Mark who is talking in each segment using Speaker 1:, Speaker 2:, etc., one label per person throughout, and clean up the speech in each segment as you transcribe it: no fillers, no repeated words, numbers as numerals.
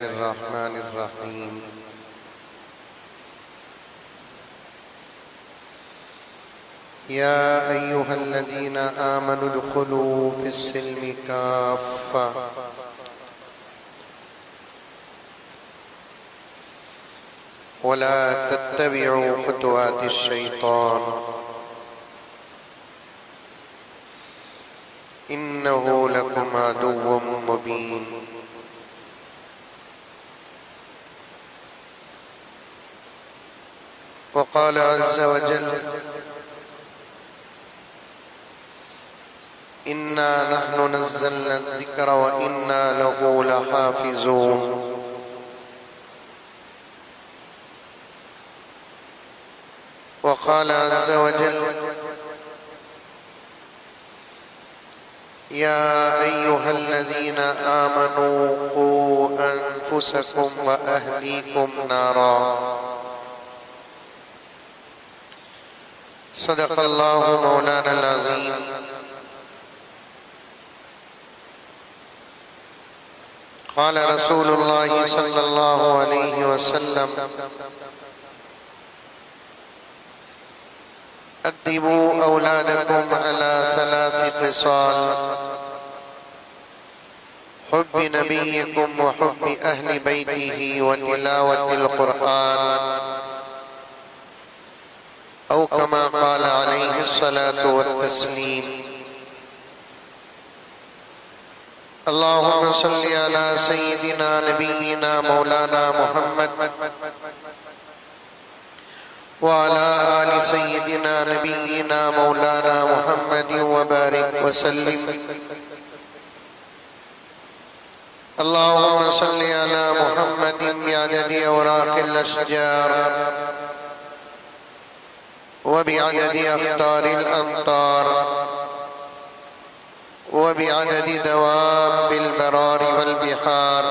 Speaker 1: अर्रहमानिर्रहीम। या अय्युहल्लज़ीना आमनु दुखुलू फिस्सिल्मि काफ़्फ़ा वला तत्तबिउ खुतुवातिश्शैतान इन्नहु लकुम अदुव्वुम मुबीन। वक़ाल अज़्ज़ वजल इन्ना नहनु नज़्ज़लना ज़िक्र व इन्ना लहू लहाफ़िज़ून। वक़ाल अज़्ज़ वजल या अय्युहल्लज़ीना आमनू क़ू अन्फुसकुम व अहलीकुम नारा। सदक़ल्लाहु मौलाना अज़ीम। क़ाल रसूलुल्लाहि सल्लल्लाहु अलैहि वसल्लम अद्दिबू औलादकुम अला सलासी ख़िसाल हुब्बि नबिय्यिकुम व हुब्बि अहलि बैतिही व तिलावतिल क़ुरआन औ कमा क़ाल अलैहि अस्सलातु वत्तस्लीम। अल्लाहुम्मा सल्लि अला सय्यिदिना नबिय्यिना मौलाना मुहम्मद व अला आलि सय्यिदिना नबिय्यिना मौलाना मुहम्मद व बारिक व सल्लिम। अल्लाहुम्मा सल्लि अला मुहम्मदिन बिअददि औराक़िल अशजार व बिअददि अख़तारिल अमतार व बिअददि दवाबिल बरारि वल बिहार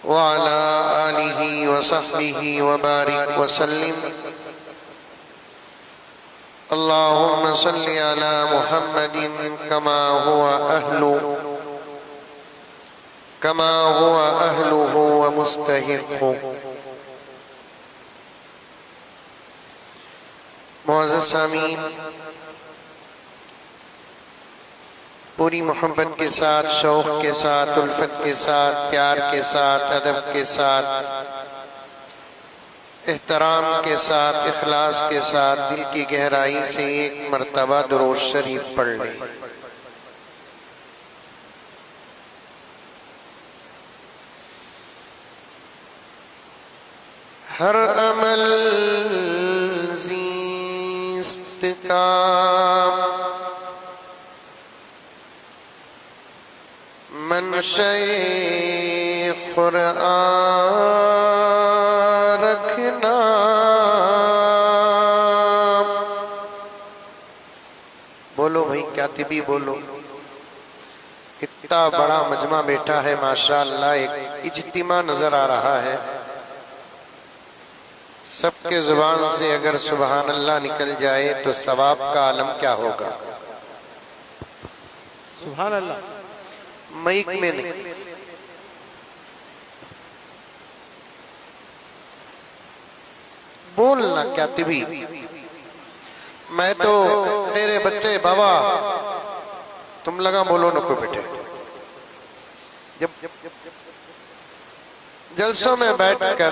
Speaker 1: व अला आलिहि व सहबिहि व बारिक व सल्लिम। अल्लाहुम्मा सल्लि अला मुहम्मदिन कमा हुवा अहलुहु व मुस्तहिक़्क़ु। मुअज़्ज़ज़ सामीन, पूरी मोहब्बत के साथ, शौक़ के साथ, उल्फत के साथ, प्यार के साथ, अदब के साथ, एहतराम के साथ, इखलास के साथ दिल की गहराई से एक मर्तबा दुरूद शरीफ पढ़ लें। हर अमल ज़ीस्त का मनशे क़ुरआन रखना। बोलो भाई, कातिबी बोलो। कितना बड़ा मजमा बैठा है, माशाअल्लाह। एक इज्तिमा नजर आ रहा है। सबके जुबान से अगर सुबहान अल्लाह निकल जाए तो सवाब का आलम क्या होगा।
Speaker 2: सुभान अल्लाह।
Speaker 1: माइक में नहीं, बोलना क्या तिबी। मैं तो तेरे बच्चे बाबा, तुम लगा बोलो न कोई बेटे। जब जलसों में बैठकर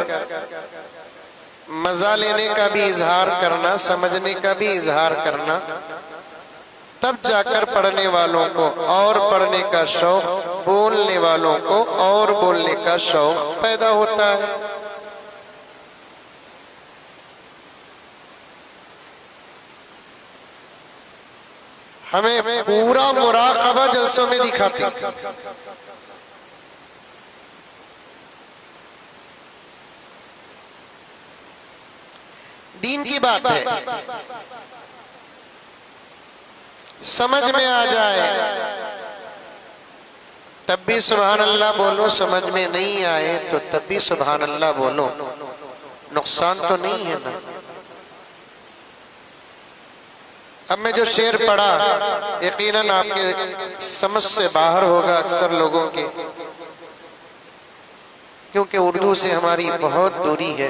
Speaker 1: मजा लेने का भी इजहार करना, समझने का भी इजहार करना, तब जाकर पढ़ने वालों को और पढ़ने का शौक, बोलने वालों को और बोलने का शौक पैदा होता है। हमें पूरा मुराक़बा जलसों में दिखाती। दीन की बात है, समझ में आ जाए तब भी सुभान अल्लाह बोलो, समझ में नहीं आए तो तब भी सुभान अल्लाह बोलो। नुकसान तो नहीं है ना। अब मैं जो शेर पढ़ा यकीनन आपके समझ से बाहर होगा अक्सर लोगों के। क्योंकि उर्दू से हमारी बहुत दूरी है।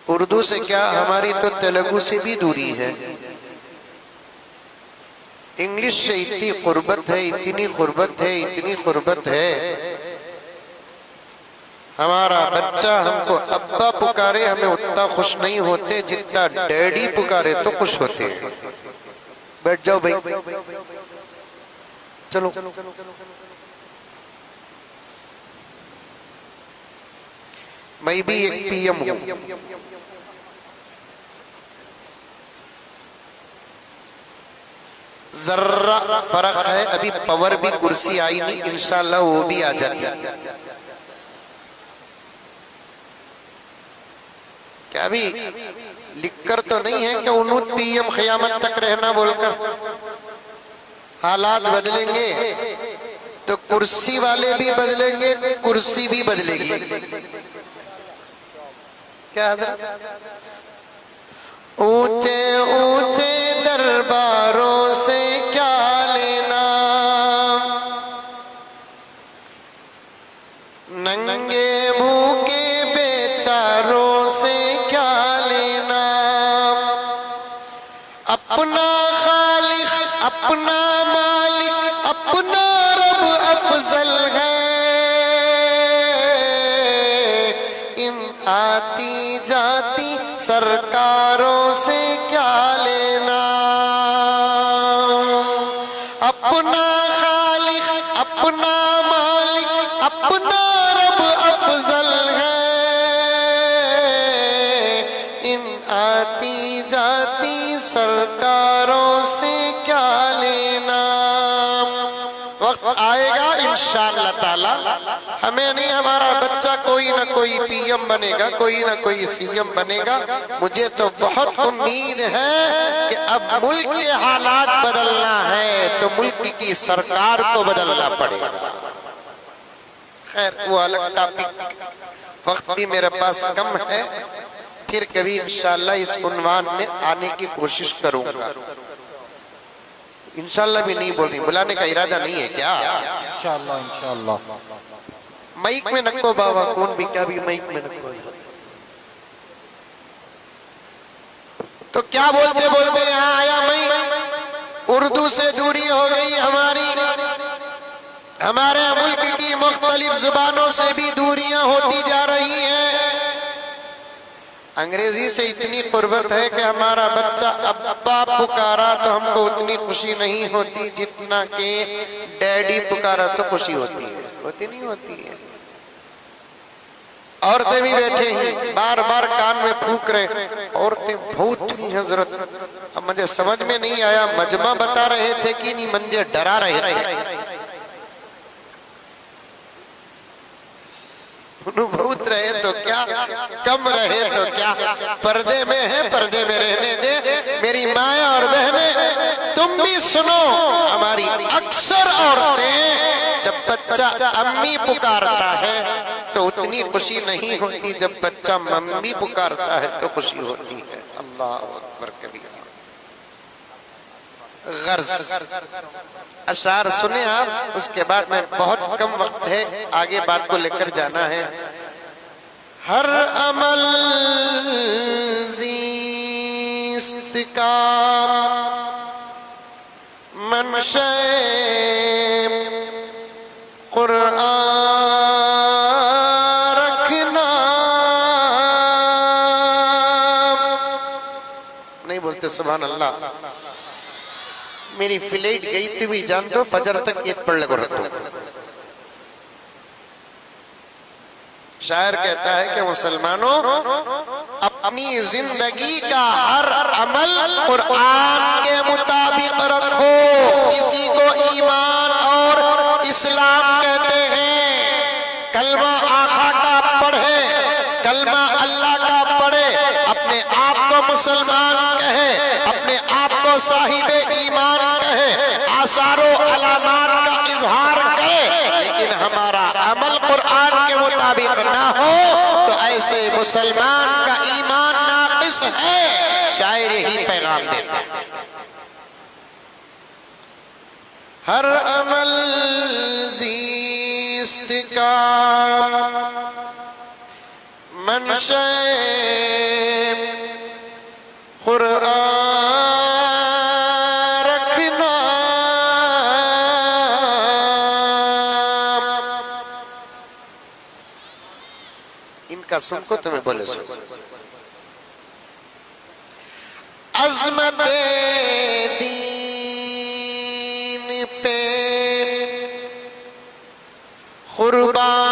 Speaker 1: उर्दू से क्या, हमारी तो तेलुगु से भी दूरी है। इंग्लिश से इतनी गुर्बत है, इतनी गुर्बत है, इतनी गुर्बत है। हमारा बच्चा हमको अब्बा पुकारे, हमें उतना खुश नहीं होते जितना डैडी पुकारे तो खुश होते हैं। बैठ जाओ भाई, चलो। मैं भी एक पीएम हूं। जर्रा फर्क है, अभी पावर भी कुर्सी आई नहीं, इंशाल्लाह वो भी आ जाती है। क्या अभी लिखकर तो नहीं है कि उन्नत पीएम क़यामत तक रहना बोलकर। हालात बदलेंगे तो कुर्सी वाले भी बदलेंगे, कुर्सी भी बदलेगी। क्या ऊंचे ऊंचे दरबारों से क्या लेना, नंगे भूखे बेचारों से क्या लेना। अपना खालिक, अपना मालिक, अपना रब अफजल है। इन आती जाती सरकारों से क्या लेना। अपना खालिक, अपना मालिक, अपना रब अफजल है। इन आती जाती सरकारों से क्या लेना। वक्त आएगा इंशाअल्लाह ताला, हमें नहीं, हमारा बच्चा कोई ना कोई पीएम बनेगा, कोई ना कोई सीएम बनेगा। मुझे तो बहुत उम्मीद है कि अब मुल्क के हालात बदलना है तो मुल्क की सरकार को बदलना पड़ेगा। खैर वो अलग टॉपिक, वक्त भी मेरे पास कम है, फिर कभी इंशाअल्लाह इस उन्वान में आने की कोशिश करूंगा। इंशाअल्लाह भी नहीं बोल रही, बुलाने का इरादा नहीं है क्या?
Speaker 2: इंशाअल्लाह इंशाअल्लाह।
Speaker 1: माइक में नको बाबा, कौन भी क्या भी माइक में नको। तो क्या बोलते बोलते यहाँ आया मैं। उर्दू से दूरी हो गई हमारी, हमारे मुल्क की मुख्तलिफ जुबानों से भी दूरियां होती जा रही हैं। अंग्रेजी से इतनी कुर्बत है कि हमारा बच्चा अब्बा पुकारा तो हमको उतनी खुशी नहीं होती जितना कि डैडी पुकारा तो खुशी होती है। होती नहीं होती है। औरतें भी बैठे हैं, बार बार कान में फूंक रहे। औरतें बहुत ही हजरत, अब मुझे समझ में नहीं आया मजमा बता रहे थे कि नहीं मुझे डरा रहे थे। बहुत रहे तो क्या, कम रहे तो क्या, पर्दे में है, पर्दे में रहने दे। मेरी माँ और बहनें तुम भी सुनो, हमारी अक्सर औरतें जब बच्चा अम्मी पुकारता है तो उतनी खुशी नहीं होती जब बच्चा मम्मी पुकारता है तो खुशी होती है। अल्लाह अकबर कबीर। गर्ज अशार सुने आप, उसके बाद में बहुत कम वक्त है, आगे बात को लेकर जाना है। हर अमल ज़ीस्त का मनशे कुरान रखना। नहीं बोलते सुभान अल्लाह। मेरी फ्लाइट गई थी भी जान दो, फजर तक एक पढ़ लगो रखो। शायर कहता है कि मुसलमानों अपनी जिंदगी का हर अमल कुरान के मुताबिक रखो। किसी को ईमान और इस्लाम कहते हैं, कलमा आका का पढ़े, कलमा अल्लाह का पढ़े, अपने आप को मुसलमान कहे, अपने आप को साहिबे ईमान कहे, आसारो अलामात का इजहार करे, लेकिन हमारा अमल कुरान के मुताबिक ना हो तो ऐसे मुसलमान का ईमान नाक़िस है। शायर ही पैगाम देता है। हर अमल का मनशे कुरान रखना। इनका सुन को तुम्हें बोले सुन। अज़मत दीन पे कुर्बान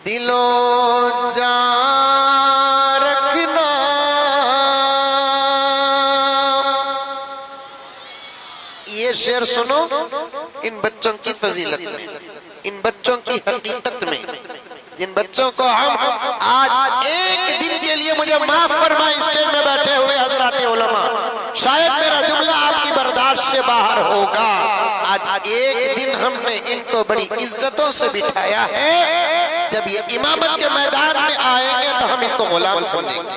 Speaker 1: दिलो जान रखना। ये शेर सुनो इन बच्चों की फजीलत में, इन बच्चों की हकीकत में, जिन बच्चों को हम आज एक दिन के लिए, मुझे माफ फरमाए स्टेज में बैठे हुए हजरात उलमा, शायद मेरा जुमला आपकी बर्दाश्त से बाहर होगा, आज एक दिन हमने इनको बड़ी इज्जतों से बिठाया है। जब ये इमामत के मैदान में आएंगे तो हम इनको गुलाम समझेंगे,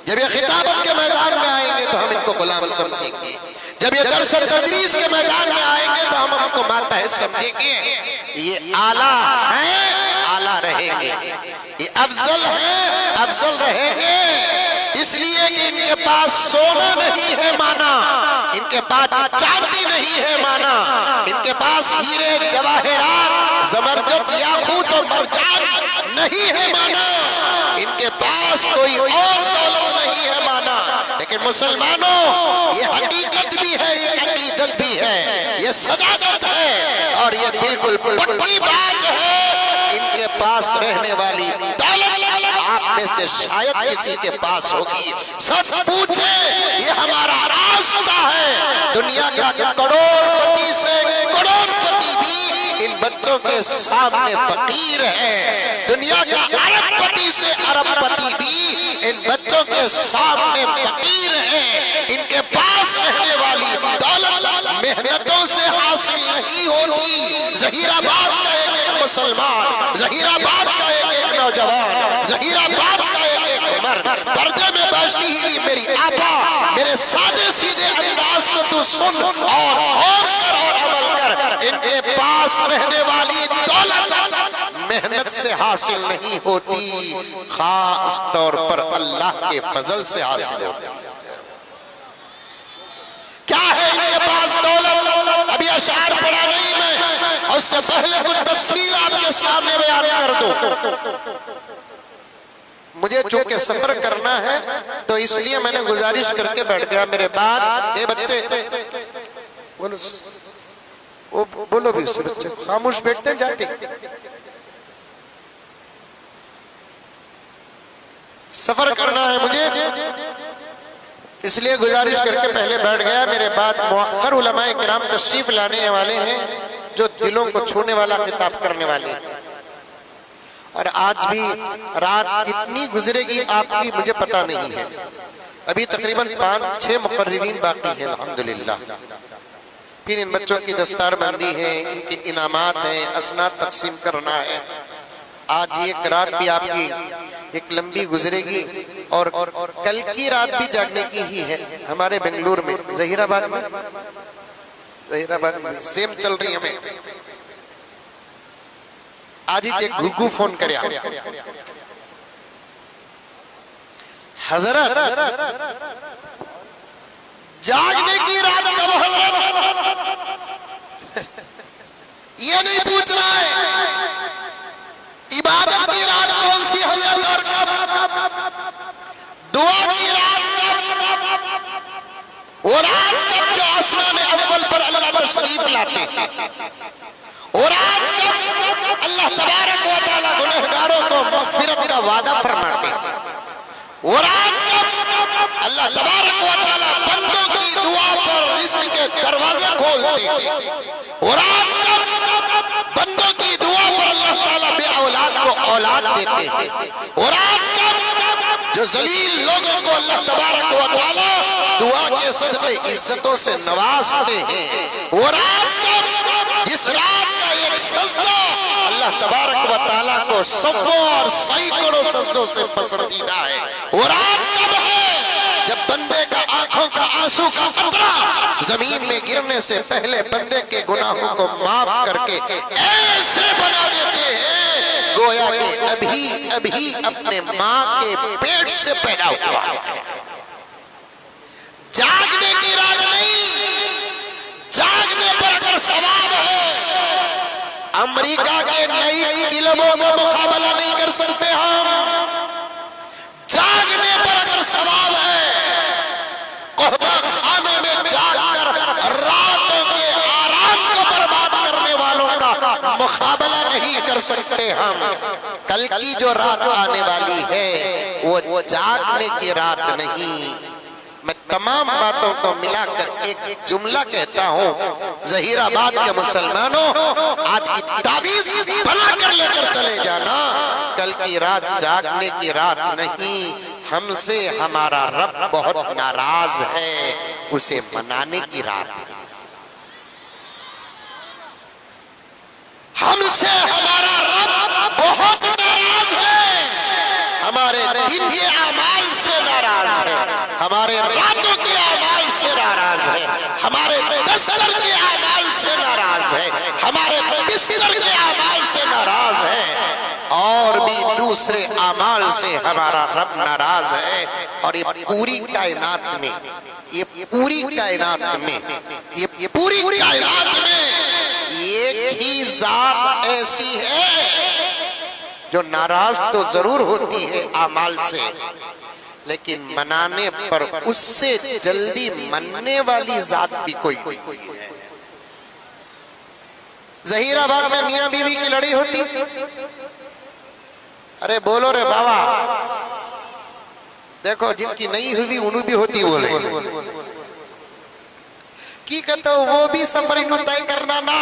Speaker 1: जब ये खिताबत के मैदान में आएंगे तो हम इनको गुलाम समझेंगे, जब ये दर्स तदरीस के मैदान में आएंगे तो हम उनको मातहत समझेंगे। ये आला है, आला रहेंगे, ये अफजल है, अफजल रहेंगे। इसलिए कि इनके पास सोना नहीं है माना, इनके पास चांदी नहीं है माना, इनके पास हीरे जवाहरात जबरदस्त याकूत और मरजान नहीं है माना, इनके पास कोई और दौलत नहीं है माना। लेकिन मुसलमानों, ये हकीकत भी है, ये अकीदत भी है, ये सदाकत है और ये बिल्कुल पक्की बात है। इनके पास रहने वाली दौलत आप में से शायद किसी के पास होगी। सच पूछे, ये हमारा रास्ता है। दुनिया का करोड़पति से करोड़पति भी इन बच्चों के सामने फकीर है। दुनिया का अरबपति से अरबपति भी इन बच्चों के सामने फकीर है। इनके पास रहने वाली दौलत मेहनतों से हासिल नहीं होती। जहीराबाद का एक मुसलमान, जहीराबाद का एक नौजवान, जहीराबाद का एक मर्द पर्दे में बैठती ही मेरी आपा, मेरे सादे सीधे अंदाज को तू सुन और कर और अमल कर। इनके पास रहने वाली दौलत मेहनत से हासिल नहीं होती, खास तौर पर अल्लाह के फजल से हासिल होती। क्या है इनके पास दौलत? अभी अशार पढ़ा नहीं मैं, और उससे पहले कुछ तफसील आपके सामने बयान कर दो। मुझे चूंकि सफर करना है तो इसलिए मैंने गुजारिश करके बैठ गया। मेरे बाद ये बच्चे बोलो, वो बोलो भी, उससे बच्चे खामोश बैठते जाते। सफर करना है मुझे, इसलिए गुजारिश करके पहले बैठ गया। मेरे बाद मुअख्खर उलमाए किराम तशरीफ लाने वाले हैं जो दिलों को छूने वाला खिताब करने वाले हैं। और आज भी रात कितनी गुजरेगी आपकी मुझे पता नहीं है। अभी तकरीबन 5-6 मुकर्रिरीन बाकी हैं अल्हम्दुलिल्लाह। फिर इन बच्चों की दस्तारबंदी है, इनके इनामात हैं, असनाद तकसीम करना है। आज एक रात भी आपकी एक लंबी गुजरेगी और कल की रात भी जागने की ही है। हमारे बेंगलुरु में जहीराबाद में सेम चल रही हमें। आज ही एक घुघू फोन करे, हजरत जागने की रात कब हजरत? ये नहीं पूछ रहा है इबादत की रात कौन सी हजरत और कब, दुआ की रात कब, वो रात कब जो आसमान अव्वल पर अल्लाह तशरीफ लाते हैं, वो रात कब अल्लाह तबारक व तआला गुनहगारों को मग़फ़िरत का वादा फरमाते हैं, वो रात कब अल्लाह तबारक व तआला बंदों की दुआ पर रिज़्क़ के दरवाजे खोलते हैं, वो रात कब बंदों की दुआ पर अल्लाह ताला बे औलाद को औलाद देते हैं, वो रात कब जो जलील लोगों को अल्लाह तबारक व तआला दुआ के सदक़े इज्जतों से नवाजते हैं, वो रात कब जिस रात का एक सजदा अल्लाह तबारक व तआला को सफों और सैकड़ों सजदों से पसंदीदा है, वो रात कब है जब बंदे का आंखों का आंसू का कतरा जमीन में गिरने से पहले बंदे के गुनाहों को माफ करके ऐसे बना देते हैं गोया कि अभी अभी अपने माँ के पेट से पैदा हुआ। जागने की रात नहीं, जागने पर अगर सवाब है, अमेरिका के नई किलों का मुकाबला नहीं कर सकते हम। जागने पर अगर सवाब है, कहबा खाने में जागकर रातों के आराम को बर्बाद करने वालों का मुकाबला नहीं कर सकते हम। कल की जो रात आने वाली है वो जागने की रात नहीं। मैं तमाम बातों को मिलाकर एक जुमला कहता हूँ, जहीराबाद के मुसलमानों, आज की तावीज बनाकर लेकर चले जाना। कल की रात जागने की रात नहीं, हमसे हमारा रब बहुत नाराज है, उसे मनाने की रात है। हमसे हमारा रब बहुत नाराज है, हमारे दिन के अमाल से नाराज है, हमारे रातों के अमाल से नाराज है, हमारे दस्तर के अमाल से नाराज है, हमारे बिस्तर के अमाल से नाराज है, और भी दूसरे अमाल से हमारा रब नाराज है। और ये पूरी कायनात में, ये पूरी कायनात में, ये पूरी कायनात में एक ही जात ऐसी है जो नाराज तो जरूर होती है अमाल से, लेकिन मनाने पर उससे जल्दी मनने वाली जात भी कोई नहीं है। जहीराबाद में मियां बीवी की लड़ाई होती, अरे बोलो रे बाबा, देखो जिनकी नहीं हुई उन्हें भी होती, बोले की कहते हो वो भी सफर तय करना ना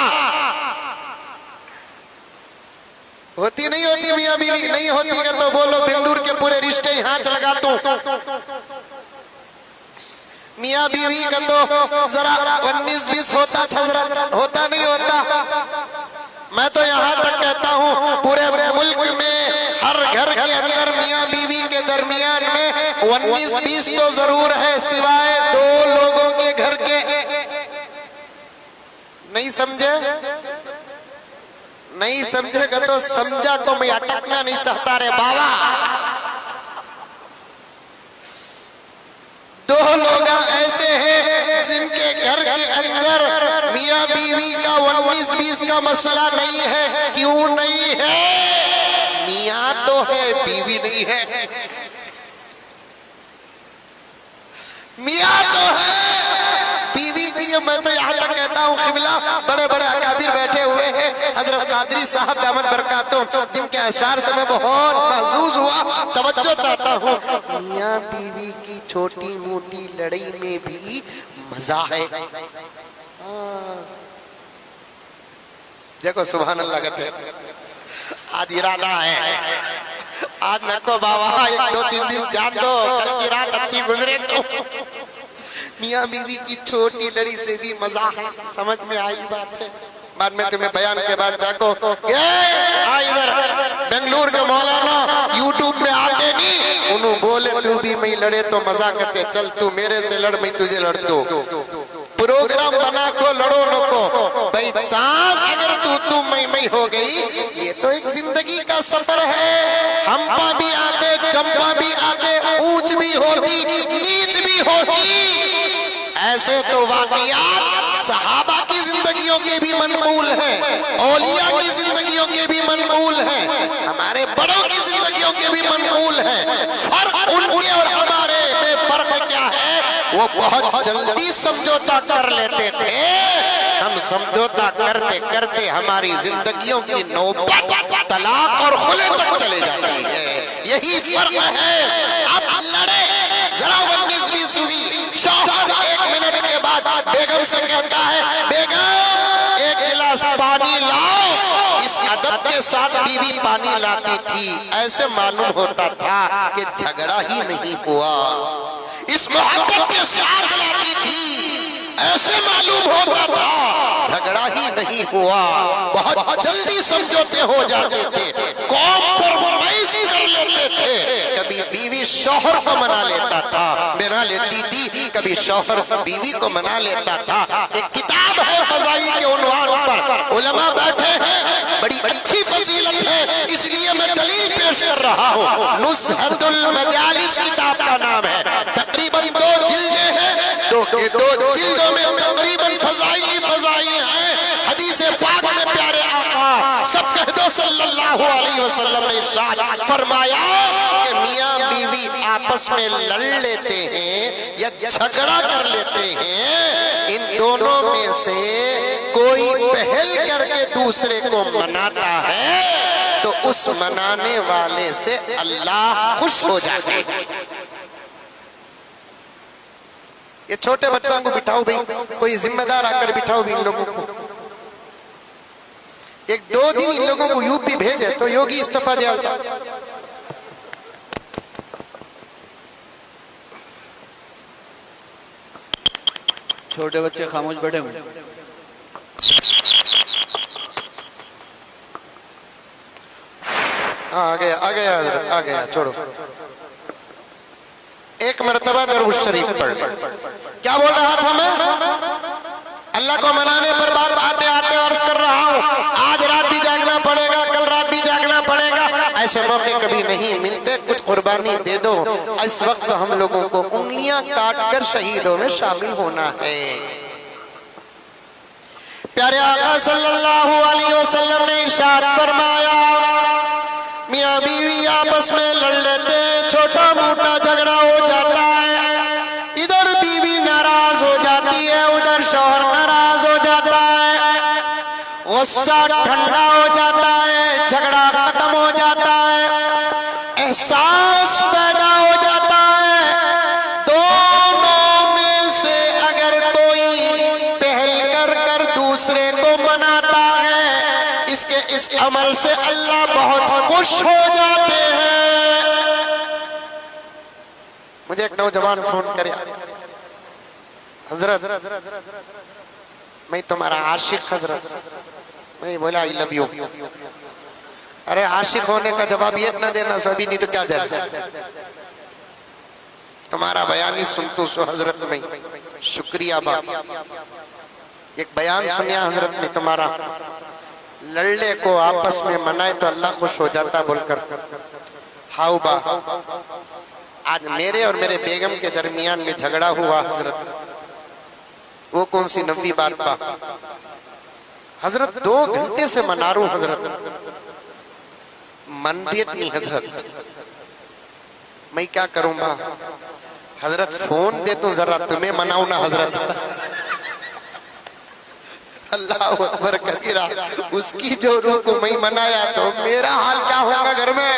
Speaker 1: होती नहीं होती। मियां बीवी नहीं होती का तो बोलो बेंगलुरु के पूरे रिश्ते यहाँ लगा दूं। मियां बीवी का तो जरा 19-20 होता हजरत, होता नहीं होता। मैं तो यहाँ तक कहता हूँ पूरे मुल्क में हर घर के अंदर मियां बीवी के दरमियान में 19-20 तो जरूर है, सिवाय 2 लोगों के घर के। नहीं समझे? नहीं समझेगा तो समझा को मैं अटकना नहीं चाहता रे बाबा। 2 लोग ऐसे हैं जिनके घर के अंदर मियां बीवी का 19-20 का मसला नहीं है। क्यों नहीं है? मियां तो है, बीवी नहीं है। मियां तो है, बीवी नहीं है। मैं तो यहाँ तक कहता हूँ क़िबला, बड़े बड़े अकाबिर बैठे हुए हैं, हजरत कादरी साहब दामद बरकातुहू, जिनके अशार से मैं बहुत महसूस हुआ, तवज्जो चाहता हूँ। मियां बीवी की छोटी मोटी लड़ाई में भी मजा है। देखो सुभान अल्लाह कहते हैं, आज इरादा है, आज नको बाबा 1-2-3 दिन जान दो, कल की रात अच्छी गुजरे तो। मियां बीवी की छोटी लड़ी से भी मजा है। समझ में आई बात है? बाद में तुम्हें बयान के बाद जाको इधर बेंगलुरु के मौलाना यूट्यूब में आते नहीं, उन्होंने बोले तू भी मैं लड़े तो मजा करते, चल तू मेरे से लड़, मैं तुझे लड़ दो। प्रोग्राम बना को लड़ो नको भाई, चांस अगर तू मैं हो गई, ये तो एक जिंदगी का सफर है। हम्पा भी आते, चंपा भी आते, ऊंच भी होती, नीच भी होती। ऐसे तो वाकयात सहाबा की जिंदगियों के भी मनकूल है, औलिया की जिंदगियों के भी मनकूल है, हमारे बड़ों की जिंदगियों के भी मनकूल है। फर्क उनके और हमारे में फर्क क्या है? वो बहुत जल्दी समझौता कर लेते थे, हम समझौता करते करते हमारी जिंदगियों की नौबत तलाक और खुले तक चले जाती है। यही फर्क है। अब लड़े जरा 19-20 हुई, शौहर 1 मिनट के बाद बेगम से कहता है, बेगम 1 गिलास पानी लाओ। इस अदब के साथ बीवी पानी लाती थी, ऐसे मालूम होता था कि झगड़ा ही नहीं हुआ। इस मोहब्बत के साथ लाती थी, ऐसे मालूम होता था झगड़ा ही नहीं हुआ, बहुत जल्दी समझौते हो जाते थे, कॉम्प्रोमाइज कर लेते थे। कभी बीवी शौहर को मना लेता था, मना लेती थी, कभी शौहर बीवी को मना लेता था। एक किताब है फज़ाइल के उन्वान पर, उलमा बैठे हैं, बड़ी अच्छी फजीलत है, इसलिए मैं दलील पेश कर रहा हूँ। नुज़हतुल मजालिस किताब का नाम है, तकरीबन 2 जिल्दें हैं, दो जिल्दों में तकरीबन फज़ाइल हैं। हदीस पाक में प्यारे आका सब कह दो सल्लल्लाहु अलैहि वसल्लम ने इरशाद फरमाया कि मियाँ बीवी आपस में लड़ लेते हैं या झगड़ा कर लेते हैं, इन दोनों में से कोई पहल करके दूसरे को मनाता है तो उस मनाने वाले से अल्लाह खुश हो जाते हैं। ये छोटे बच्चों को बिठाओ भाई, कोई जिम्मेदार आकर बिठाओ भी इन लोगों को। 1-2 दिन इन लोगों को यूपी भेजे तो योगी इस्तीफा दे आता।
Speaker 3: छोटे बच्चे खामोश बैठे हुए।
Speaker 1: हाँ आ गया छोड़ो। एक मर्तबा दरूद शरीफ पढ़। क्या बोल रहा था मैं? अल्लाह को मनाने पर बात आते आते अर्ज कर रहा हूँ, आज रात भी जागना पड़ेगा, कल रात भी जागना पड़ेगा। ऐसे मौके कभी नहीं मिलते, कुछ कुर्बानी दे दो। इस वक्त हम लोगों को उंगलियां काट कर शहीदों में शामिल होना है। प्यारे आका सल्लल्लाहु अलैहि वसल्लम ने इरशाद फरमाया, मियाँ बीवी आपस में लड़ लेते हैं, छोटा मोटा झगड़ा हो जाता है, इधर बीवी नाराज हो जाती है, उधर शौहर नाराज हो जाता है, गुस्सा ठंडा हो जाता है, झगड़ा खत्म हो जाता है, एहसास पैदा हो जाता है। दोनों में से अगर कोई पहल कर कर दूसरे को मनाता है, इस अमल से अल्लाह बहुत खुश हो जाते हैं। मुझे एक नौजवान फोन करे, हजरत मैं तुम्हारा आशिक हजरत। मैं बोला आई लव यू। अरे आशिक होने का जवाब ये ना देना सभी, नहीं तो क्या जाए। तुम्हारा बयान ही सुनतू सो हजरत में शुक्रिया बा। एक बयान सुनिया हजरत में, तुम्हारा लड़ने को आपस में मनाए तो अल्लाह खुश हो जाता बोलकर। हाउ बा, आज मेरे और मेरे बेगम के दरमियान में झगड़ा हुआ हजरत, वो कौन सी नबी बात बा हजरत, 2 घंटे से मना रू हजरत, मनरियत नहीं हजरत, मैं क्या करूं बा हजरत, फोन दे तो जरा तुम्हें मनाऊ ना हजरत। अल्लाह अकबर कबीरा, उसकी जो रूह को मैं मनाया तो मेरा हाल क्या होगा घर में।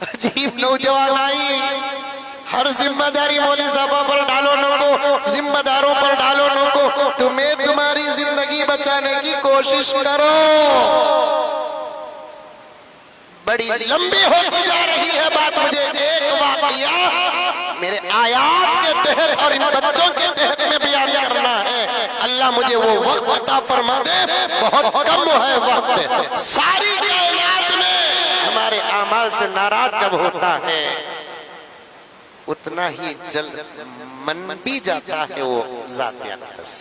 Speaker 1: अजीब नौजवान आई, हर जिम्मेदारी मौली साहबा पर डालो नको, जिम्मेदारों पर डालो नको, तुम्हें तुम्हारी जिंदगी बचाने की कोशिश करो। बड़ी लंबी होती जा रही है बात। मुझे एक वाकया मेरे आयात के तहत और इन बच्चों के तहत में बयान करना है। अल्लाह मुझे वो वक्त अता फरमा दे, बहुत कम है वक्त। सारी कायनात में हमारे अमाल से नाराज जब होता है, उतना ही जल्द मन भी जाता है वो ज़ात अक़दस,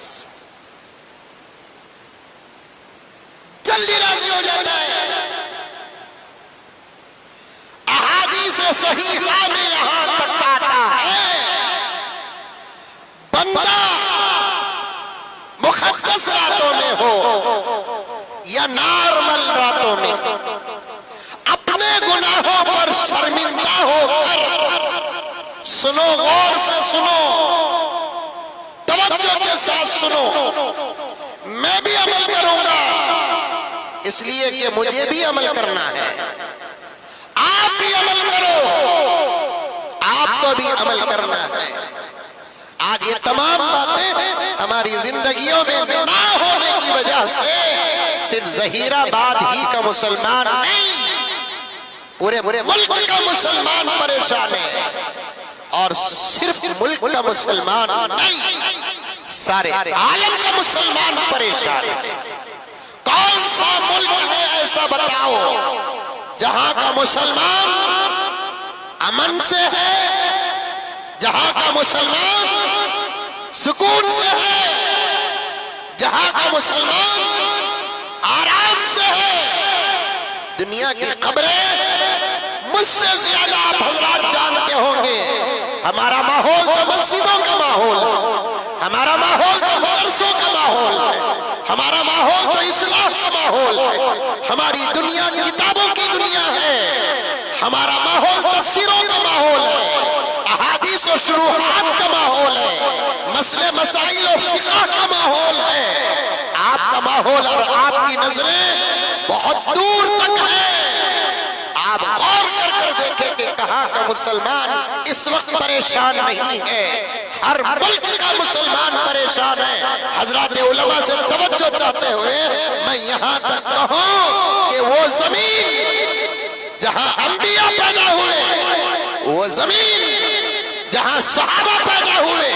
Speaker 1: जल्दी राजी हो जाता है। अहादीस सहीहा में यहां तक आता है, बंदा मुक़द्दस रातों में हो या नॉर्मल रातों में, अपने गुनाहों पर शर्मिंदा होकर, सुनो गौर से सुनो, तवज्जो के साथ सुनो, मैं भी अमल करूंगा इसलिए कि मुझे भी अमल करना है, आप भी अमल करो, आपको भी अमल करना है। आज ये तमाम बातें हमारी जिंदगियों में ना होने की वजह से सिर्फ जहीराबाद ही का मुसलमान नहीं, पूरे मुल्क का मुसलमान परेशान है। और सिर्फ मुल्क का मुसलमान नहीं, सारे आलम का मुसलमान परेशान है। कौन सा मुल्क है ऐसा बताओ जहां का मुसलमान अमन से है, जहां का मुसलमान सुकून से है, जहां का मुसलमान आराम से है। दुनिया की खबरें मुझसे ज्यादा आप हजरात जानते होंगे। हमारा माहौल तो मस्जिदों का माहौल है, हमारा माहौल तो मदरसों का माहौल है, हमारा माहौल तो इस्लाम का माहौल है, हमारी दुनिया किताबों की दुनिया है, हमारा माहौल तफसीरों का माहौल है, अहादीस और शुरूहात का माहौल है, मसले मसाइल और फिक़ह का माहौल है। आपका माहौल और आपकी नजरें बहुत दूर तक है। आप गौर कर कर देखें कि कहाँ का मुसलमान इस वक्त परेशान नहीं है। हर मुल्क का मुसलमान परेशान है। हजरत उलमा से तवज्जो चाहते हुए मैं यहाँ तक कहूँ कि वो जमीन जहाँ अंबिया पैदा हुए, वो जमीन जहाँ सहाबा पैदा हुए,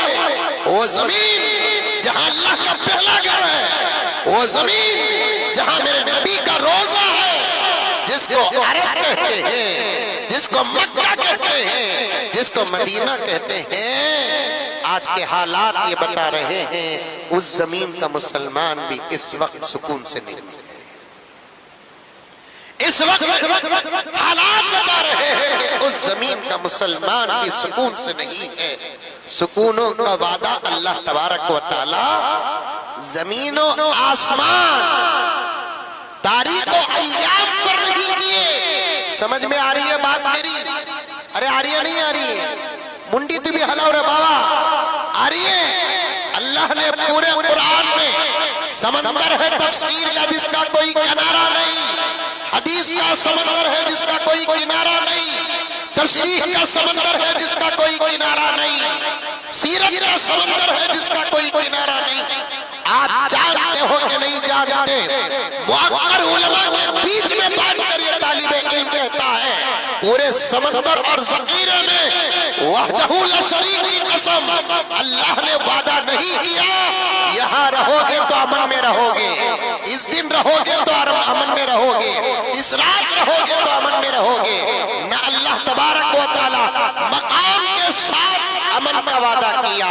Speaker 1: वो जमीन जहाँ अल्लाह का पहला घर है, वो जमीन जहाँ मेरे नबी का रोजा है, जिसको अरब कहते हैं, जिसको मक्का कहते हैं, जिसको मदीना कहते हैं, आज के हालात ये बता रहे हैं उस जमीन का मुसलमान भी इस वक्त सुकून से नहीं है। इस वक्त हालात बता रहे हैं कि उस जमीन का मुसलमान भी सुकून से नहीं है। सुकूनों का वादा अल्लाह तबारक व तआला जमीनों आसमान तारीख व अय्याम पर नहीं किए। समझ में आ रही है बात मेरी? अरे आ रही है नहीं आ रही है? मुंडी तू भी हलाओ रे बाबा, आ रही है? अल्लाह ने पूरे कुरान में समंदर है तफसीर का जिसका कोई किनारा नहीं, हदीस का समंदर है जिसका कोई किनारा नहीं, तशरीह का समंदर है जिसका कोई किनारा नहीं, सीरत का समंदर है जिसका कोई किनारा नहीं। आप जानते हो कि नहीं जानते? मुअक्कर उलमा के बीच में बात करिए, तालिबे इल्म कहता है पूरे समंदर और ज़ख़ीरे में वहदहू ला शरीक की कसम, अल्लाह ने वादा नहीं किया यहाँ रहोगे तो अमन में रहोगे, इस दिन रहोगे तो अमन में रहोगे, इस रात रहोगे तो अमन में रहोगे। न अल्लाह तबारक व तआला मकाम के साथ अमन का वादा किया,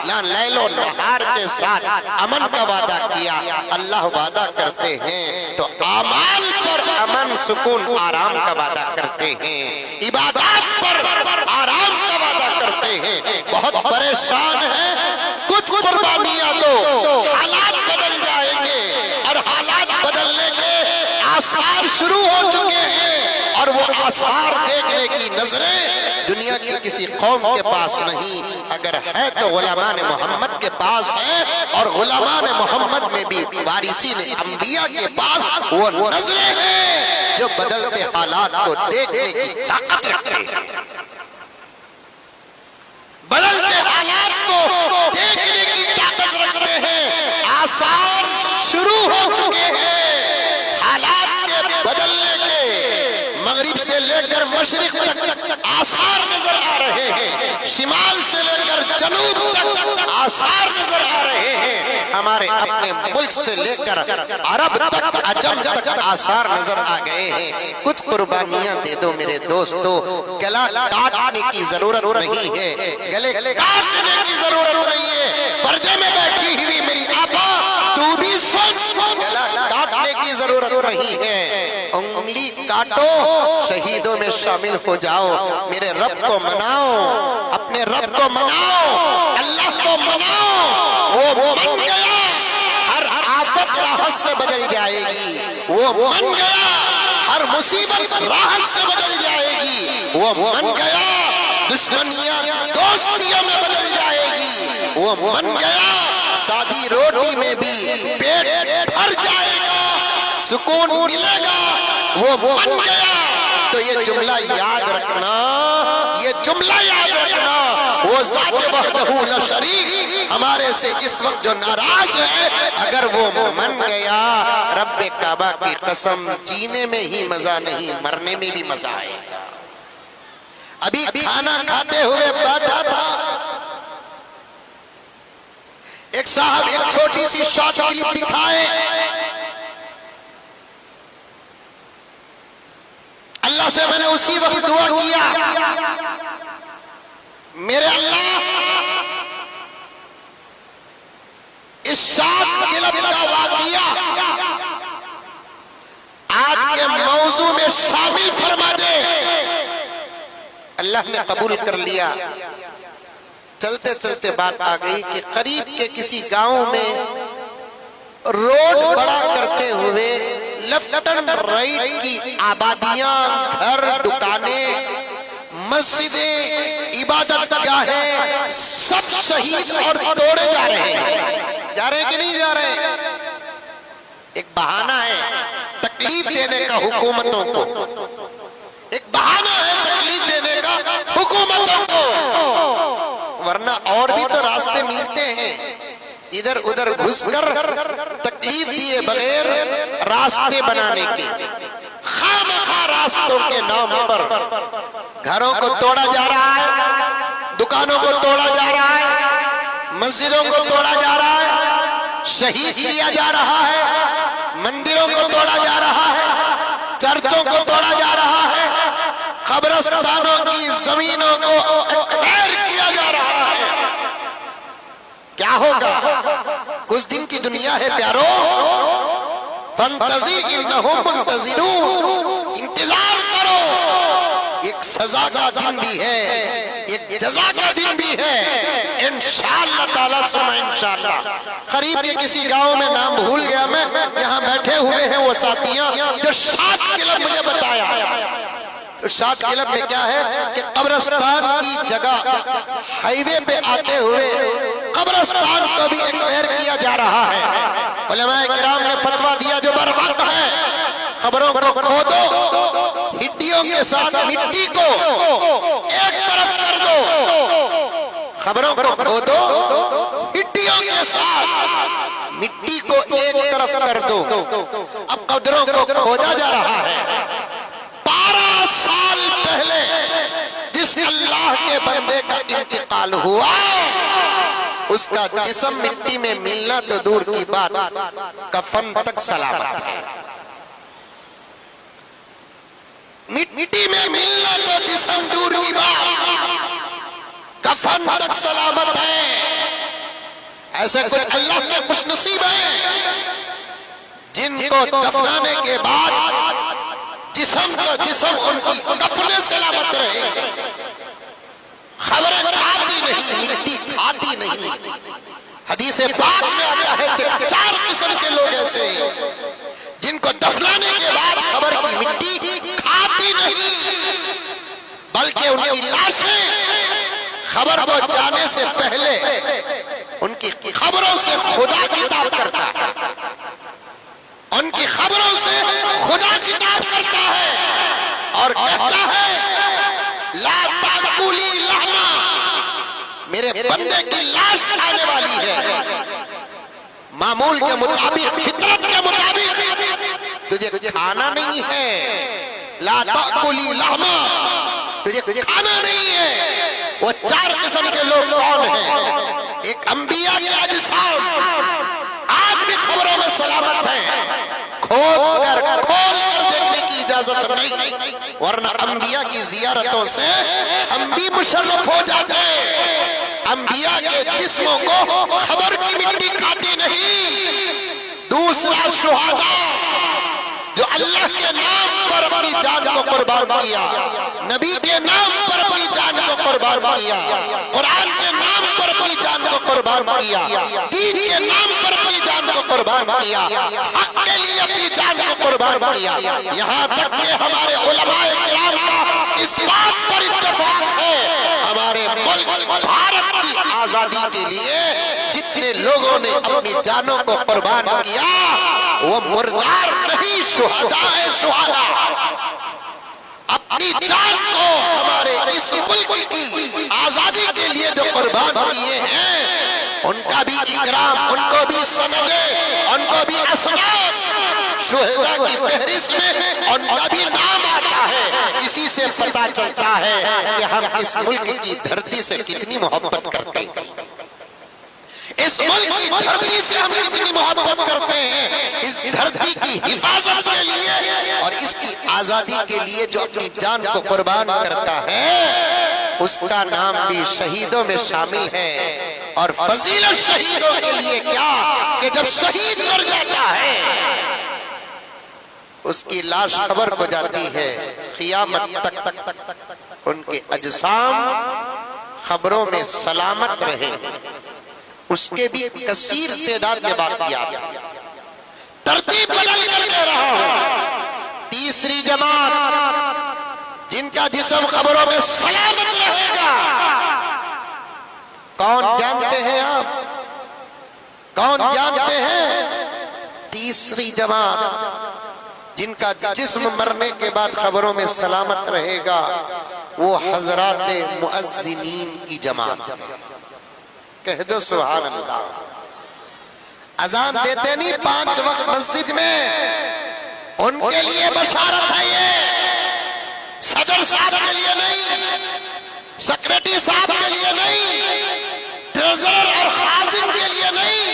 Speaker 1: ना लैलो नहार के साथ अमन का वादा किया। अल्लाह वादा करते हैं तो आमाल पर अमन सुकून आराम का वादा करते हैं, इबादत पर आराम का वादा करते हैं। बहुत परेशान है, कुछ कुर्बानियां दो, हालात बदल जाएंगे और हालात बदलने के आसार शुरू हो चुके हैं और वो आसार देखने की नजरें दुनिया की किसी कौम के पास नहीं, अगर है तो गुलामान मोहम्मद के पास है, और गुलामान मोहम्मद में भी वारिसीन अंबिया के पास वो नजरें हैं जो बदलते हालात को देखने की ताकत रखते हैं, बदलते हालात को देखने की ताकत रखते हैं। आसार शुरू हो चुके हैं हालात के बदलने के, मगरिब से लेकर मशरिक तक आसार नजर आ रहे हैं, शिमाल से लेकर जनूब तक आसार नजर आ रहे हैं। हमारे अपने मुल्क से लेकर अरब तक, अजम तक आसार नजर आ गए हैं। कुछ कुर्बानियां दे दो मेरे दोस्तों, गला काटने की जरूरत नहीं है, गले काटने की जरूरत नहीं है। पर्दे में बैठी हुई मेरी आपा तू भी सुन, गला काटने की जरूरत नहीं है। उंगली काटो, शहीदों में शामिल हो जाओ, मेरे रब को मनाओ, अपने रब को मनाओ, अल्लाह को मनाओ। वो मन गया हर आफत राहत से बदल जाएगी, वो मन गया हर मुसीबत राहत से बदल जाएगी, वो मन गया दुश्मनियां दोस्तियों में बदल जाएगी, वो मन गया सादी रोटी में भी पेट भर जाएगा, सुकून मिलेगा, वो मन गया। तो ये जुमला याद रखना, ये जुमला याद रखना, वो ज़ात वहदहू ला शरीक हमारे से इस वक्त जो नाराज है, अगर वो मन गया, रब्बे काबा की कसम जीने में ही मजा नहीं, मरने में भी मजा आएगा। अभी खाना खाते हुए बैठा था, एक साहब एक छोटी सी शॉर्ट क्लिप दिखाए, अल्लाह से मैंने उसी वक्त दुआ किया, मेरे अल्लाह इस शॉर्ट क्लिप का वाकया आज के मौजू में शामिल फरमा दे। अल्लाह ने कबूल कर लिया। चलते चलते बात आ गई कि करीब के किसी गांव में रोड बड़ा करते हुए लेफ्ट एंड राइट की आबादियां, घर, दुकानें, मस्जिदें, इबादत गाहें सब शहीद और तोड़े जा रहे हैं। जा रहे हैं कि नहीं जा रहे हैं? एक बहाना है तकलीफ देने का हुकूमतों को, एक बहाना है तकलीफ देने का हुकूमतों को, वरना और भी तो रास्ते मिलते हैं। इधर उधर घुसकर तकलीफ दिए बगैर रास्ते बनाने के, खामखा रास्तों के नाम पर घरों को तोड़ा जा रहा है, दुकानों को तोड़ा जा रहा है, मस्जिदों को तोड़ा जा रहा है, शहीद किया जा रहा है, मंदिरों को तोड़ा जा रहा है, चर्चों को तोड़ा जा रहा है, कब्रिस्तानों की जमीनों को एक्वायर किया जा रहा है। क्या होगा? कुछ दिन की दुनिया है प्यारो, फंतज़िर इन्नहुम मुंतज़िरून, इंतजार करो। एक सजा का दिन भी है, एक जज़ा का दिन भी है, इंशाअल्लाह ताला सुम्मा इंशाअल्लाह। करीब के किसी गांव में, नाम भूल गया मैं, यहाँ बैठे हुए हैं वो साथियां जो शॉर्ट क्लिप मुझे बताया। तो शॉर्ट क्लिप में क्या है कि कब्रिस्तान की जगह हाईवे पे आते हुए कब्रिस्तान को भी एक्वायर किया जा रहा है। उलमाए किराम ने फतवा दिया जो बरहक है, खबरों को खोदो, हिड्डियों के साथ मिट्टी को एक तरफ कर दो, खबरों को खोदो, हिड्डियों के साथ मिट्टी को एक तरफ कर दो। अब कब्रों को खोदा जा रहा है। 12 साल पहले जिस अल्लाह के बंदे का इंतकाल हुआ, उसका जिस्म मिट्टी में मिलना तो दूर की बात, कफन तक सलामत है। मिट्टी में मिलना तो जिस्म दूर की बात, कफन तक सलामत है। ऐसे कुछ अल्लाह के खुशनसीब हैं जिनको दफनाने के बाद जिस्म का जिस्म उनकी कफने सलामत रहेंगे, खबरें खाती नहीं, मिट्टी खाती नहीं। हदीस पाक में आता है कि 4 किस्म के लोग ऐसे हैं जिनको दफनाने के बाद खबर की मिट्टी खाती नहीं, बल्कि उनकी लाशें खबर को जाने से पहले उनकी खबरों से खुदा किताब करता है, उनकी खबरों से खुदा किताब करता है और कहता है ला ताकुली लहमा, मेरे बंदे की लाश आने वाली है, मामूल के मुताबिक, फितरत के मुताबिक तुझे खाना नहीं है। ला ताकुली लहमा, तुझे खाना नहीं है। वो 4 किस्म के लोग कौन हैं? एक अंबिया के अजसाम आज भी खबरों में सलामत है, खोल कर देखने की इजाजत नहीं, वरना अंबिया की जियारतों से हम भी मुशर्रफ हो जाते हैं। अंबिया के जिस्मों को खबर की मिट्टी खाती नहीं। दूसरा शुहादा जो अल्लाह के नाम पर अपनी जान को कुर्बान किया, नबी के नाम पर अपनी जान को कुर्बान किया, कुरान के नाम पर अपनी जान को कुर्बान किया, दीन के नाम पर अपनी जान को कुर्बान किया, हक के लिए अपनी जान को कुर्बान किया। यहाँ तक कि हमारे उलमाए किराम का इस बात पर इत्तेफाक है, हमारे मुल्क भारत की आजादी के लिए जितने लोगों ने अपनी जानों को कुर्बान किया वो मुर्दार नहीं, शुहदा है, शुहदा। अपनी जान को हमारे इस मुल्क की आजादी के लिए जो कुर्बान किए हैं उनका भी इकराम, उनको भी सनदे, उनको भी असनाद शुहदा की फहरिस्त में उनका भी नाम आता है। इसी से पता चलता है कि हम इस मुल्क की धरती से कितनी मोहब्बत करते हैं, इस मुल्क की धरती से हम कितनी मोहब्बत करते हैं। इस धरती की हिफाजत के लिए और इसकी आजादी के लिए जो अपनी जान को कुर्बान करता है, उसका नाम भी शहीदों में शामिल है। और फजीलत शहीदों के लिए क्या कि जब शहीद मर जाता है, उसकी लाश खबर हो जाती है, क़यामत तक उनके अजसाम खबरों में सलामत रहे। उसके भी कसीर तादाद में बाक़ियात हैं। तरतीब बदल कर दे रहा हूं। तीसरी जमात जिनका जिस्म खबरों में सलामत रहेगा, कौन जानते हैं आप? कौन जानते हैं? तीसरी जमात जिनका जिस्म मरने के बाद खबरों में सलामत रहेगा, वो हजरात मुअज्जिनीन की जमात है। कह दो सुभान अल्लाह। अजान देते नहीं 5 वक्त मस्जिद में, उनके लिए बशारत है ये, सदर साहब के लिए नहीं, सेक्रेटरी साहब के लिए नहीं, ट्रेजरर और खाजिन के लिए नहीं,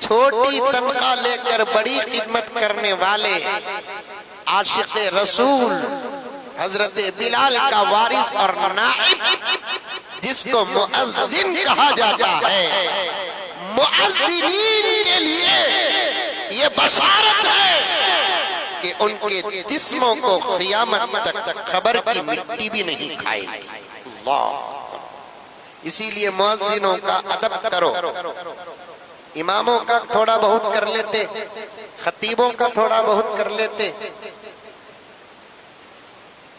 Speaker 1: छोटी तनख्वाह लेकर बड़ी खिदमत करने वाले आशिक रसूल हजरत बिलाल का वारिस और नाइब, जिसको मुअज्जिन कहा जाता है, मुअज्जिनीन के लिए ये बशारत है कि उनके जिस्मों को क़यामत तक खबर की मिट्टी भी नहीं खाएगी। अल्लाह। इसीलिए मुअज्जिनों का अदब करो। इमामों का थोड़ा बहुत कर लेते, खतीबों का थोड़ा बहुत कर लेते,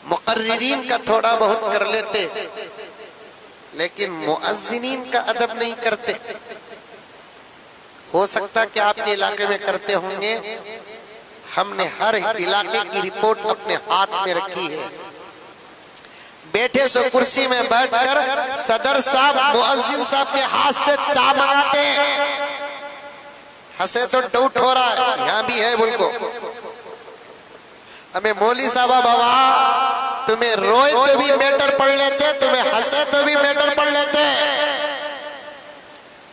Speaker 1: मुक़र्रिरीन का थोड़ा बहुत कर लेते, लेकिन मुअज्जिनीन का अदब नहीं करते। हो सकता कि आपके इलाके में करते होंगे, हमने हर इलाके की रिपोर्ट अपने हाथ में रखी है। बैठे सो कुर्सी में बैठकर सदर साहब मुअज्जिन साहब के हाथ से चाय मंगाते हैं। हंसे तो डाउट हो रहा है, यहाँ भी है बुलको। हमें मौली साहबा बाबा, तुम्हें रोए तो भी मैटर पढ़ लेते, तुम्हें हंसे तो भी मैटर पढ़ लेते।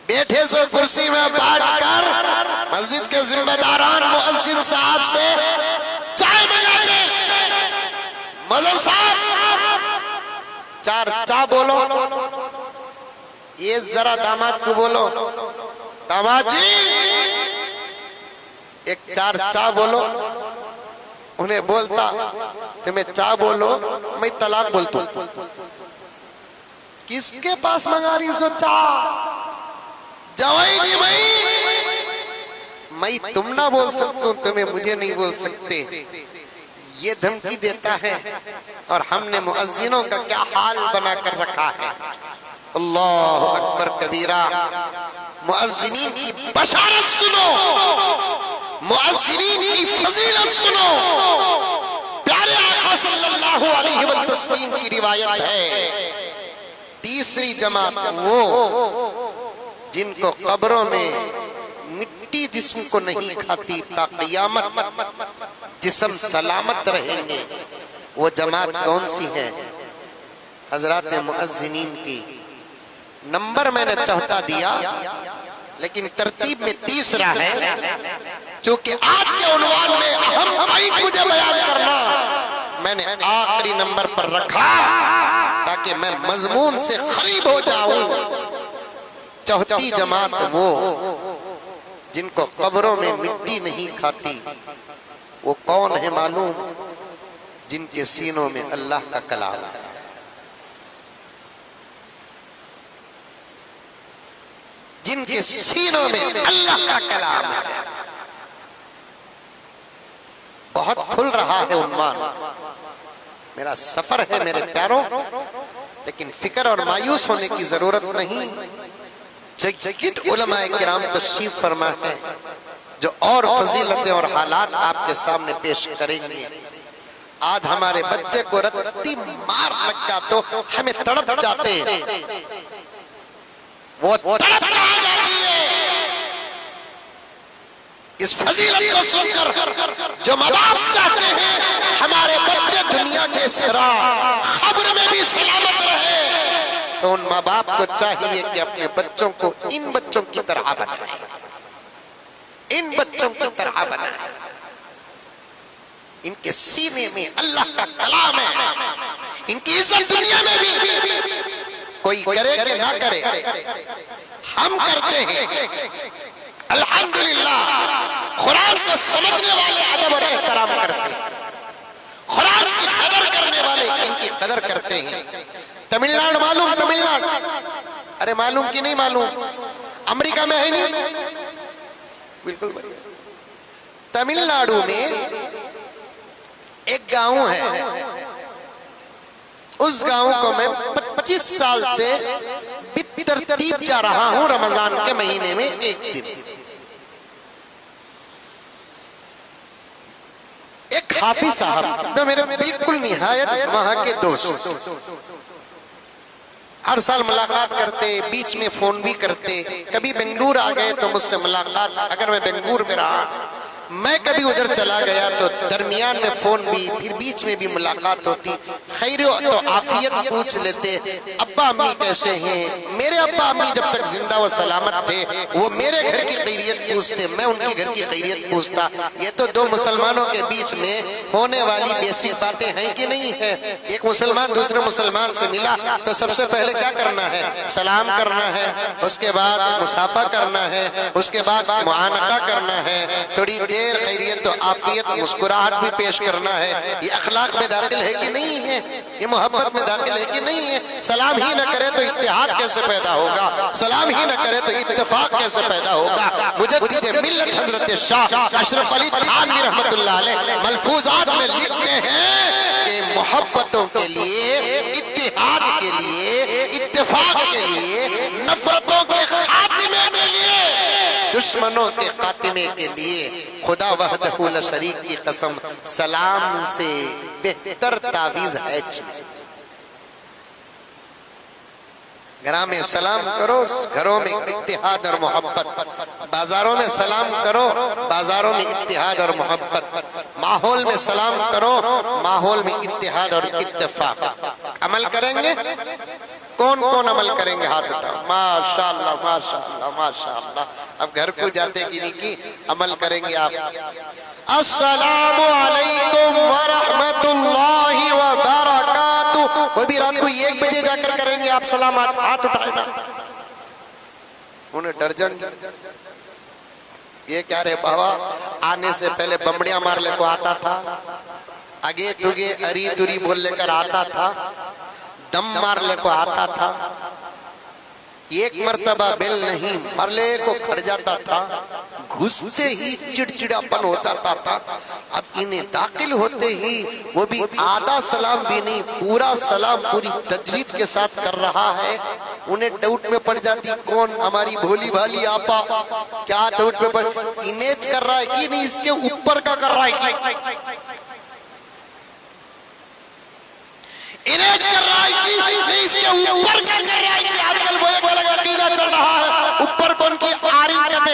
Speaker 1: बैठे सो कुर्सी में बैठकर मस्जिद के जिम्मेदारान मुअज्जिन साहब से चाय मंगाते। मौलवी साहब 4 चा बोलो, ये जरा दामाद को बोलो, दामाद जी 1 4 चा बोलो। उन्हें बोलता तुम्हें चा बोलो, मैं तलाक बोलता हूं। किसके पास मंगा रही सो चा? जवाई जी मैं तुम ना बोल सकता हूं, तुम्हें मुझे नहीं बोल सकते, ये धमकी देता है। और हमने मुअज्जिनों का क्या हाल बना कर रखा है। अल्लाह अकबर कबीरा। मुअज्जिनीन की बशारत सुनो, मुअज्जिनीन की फजीलत सुनो। प्यारे आका सल्लल्लाहु अलैहि वसल्लम की रिवायत है, तीसरी जमात वो जिनको कब्रों में मिट्टी जिस्म को नहीं खाती, ता क़यामत जिस्म सलामत रहेंगे। वो जमात कौन सी है? हजरात मुअज्जिनीन की। नंबर मैंने चौथा दिया, लेकिन तरतीब में तीसरा है। क्योंकि आज के उन्वान में अहम पॉइंट मुझे बयान करना, मैंने आखिरी नंबर पर रखा ताकि मैं मजमून से करीब हो जाऊं। चौथी जमात वो जिनको कब्रों में मिट्टी नहीं खाती, वो कौन है मालूम? जिनके सीनों में अल्लाह का कलाम है। जिनके सीनों में अल्लाह का कलाम है। बहुत खुल रहा है उन्वान, मेरा सफर है मेरे प्यारों, लेकिन फिक्र और मायूस होने की जरूरत नहीं। जगत उलमाए किराम तशरीफ फरमा है, जो और फजीलतें और हालात आपके सामने पेश करेंगे। आज हमारे बच्चे को रत्ती मार लग जा तो हमें तड़प जाते, वो तड़प कहाँ जाती है? इस फजीलत को सुनकर जो माँ बाप चाहते हैं हमारे बच्चे दुनिया के सिरा खबर में भी सलामत रहे, तो उन माँ बाप को चाहिए कि अपने बच्चों को इन बच्चों की तरह बनाए, इन बच्चों की तरह बनाए। इनके सीने में अल्लाह का कलाम है, इनकी इज्जत दुनिया में भी कोई करे कि ना करे, हम करते हैं अल्हम्दुलिल्लाह। कुरान को समझने वाले अदब और एहतराम करते हैं, कुरान की कदर करने वाले इनकी कदर करते हैं। तमिलनाडु मालूम, तमिलनाडु, अरे मालूम कि नहीं मालूम, अमेरिका में है नहीं, बिल्कुल बढ़िया। तमिलनाडु में एक गांव है, उस गांव को मैं 25 साल से तरतीब जा रहा हूं। रमजान के महीने में एक दिन एक हाफिज साहब जो मेरे बिल्कुल निहायत वहां के दोस्त, हर साल मुलाकात करते, बीच में फोन भी करते। कभी बेंगलुरु आ गए तो मुझसे मुलाकात, अगर मैं बेंगलुरु में रहा, मैं कभी उधर चला गया तो दरमियान में फोन भी, फिर बीच में भी मुलाकात होती। खैर तो आफियत पूछ लेते, अब्बा अम्मी कैसे हैं। मेरे अब्बा अम्मी जब तक जिंदा व सलामत थे वो मेरे घर की खैरियत पूछते, मैं उनकी घर की खैरियत पूछता। ये तो दो मुसलमानों के बीच में होने वाली बेसिक बातें हैं कि नहीं है। एक मुसलमान दूसरे मुसलमान से मिला तो सबसे पहले क्या करना है, सलाम करना है, उसके बाद मुसाफा करना है, उसके बाद मुआनका करना है, थोड़ी देर खैरियत तो आफियत मुस्कुराहट भी पेश करना है। ये अखलाक में दाखिल है कि नहीं है, ये मोहब्बत में दाखिल है कि नहीं है। सलाम ही न करे तो इत्तेहाद कैसे पैदा होगा, सलाम ही न करे तो इत्तेफाक कैसे पैदा होगा। मुजद्दिद मिल्लत हजरत शाह अशरफ अली थानवी रहमतुल्लाह अलैह मलफूजात में लिखते हैं कि मोहब्बतों के लिए, इत्तेहाद के लिए, इत्तेफाक के लिए, नफरतों के खात्मे के लिए, दुश्मनों के खात्मे के लिए खुदा वहदहू ला शरीक की कसम सलाम से बेहतर तावीज है। घरों में सलाम करो, घरों में इत्तेहाद और मोहब्बत। बाजारों में सलाम करो, बाजारों में इत्तेहाद और मोहब्बत। माहौल में सलाम करो, माहौल में इत्तेहाद और इत्तेफाक। अमल करेंगे, कौन कौन अमल करेंगे, हाथ उठाओ। माशाअल्लाह माशाअल्लाह माशाअल्लाह। अब घर को जाते कि नहीं कि अमल करेंगे आप। अस्सलामु अलैकुम व रहमतुल्लाहि व बरकातुहू। वो भी रात को 1 बजे जाकर करेंगे आप सलाम, हाथ उठाए ना, उन्हें डर जाएंगे। ये क्या रे बाबा, आने से पहले बमड़िया मारने को आता था, आगे तुगे अरी तुरी बोल लेकर आता था, दम मारने को आता था, एक मर्तबा बेल नहीं मरले को खड़ जाता था, घुसते ही चिड़चिड़ापन होता था। अब इन्हें दाखिल होते ही वो भी आधा सलाम भी नहीं, पूरा सलाम पूरी तजवीज के साथ कर रहा है। उन्हें डाउट में पड़ जाती, कौन हमारी भोली भाली आपा, क्या डाउट में पड़, इनेज कर रहा है कि नहीं, इसके ऊपर का कर रहा है, इनेज कर रहा है कि नहीं, इसके ऊपर का कर रहा है। कि आजकल वो एक अलग अकीदा चल रहा है, ऊपर कौन की आरी कहते।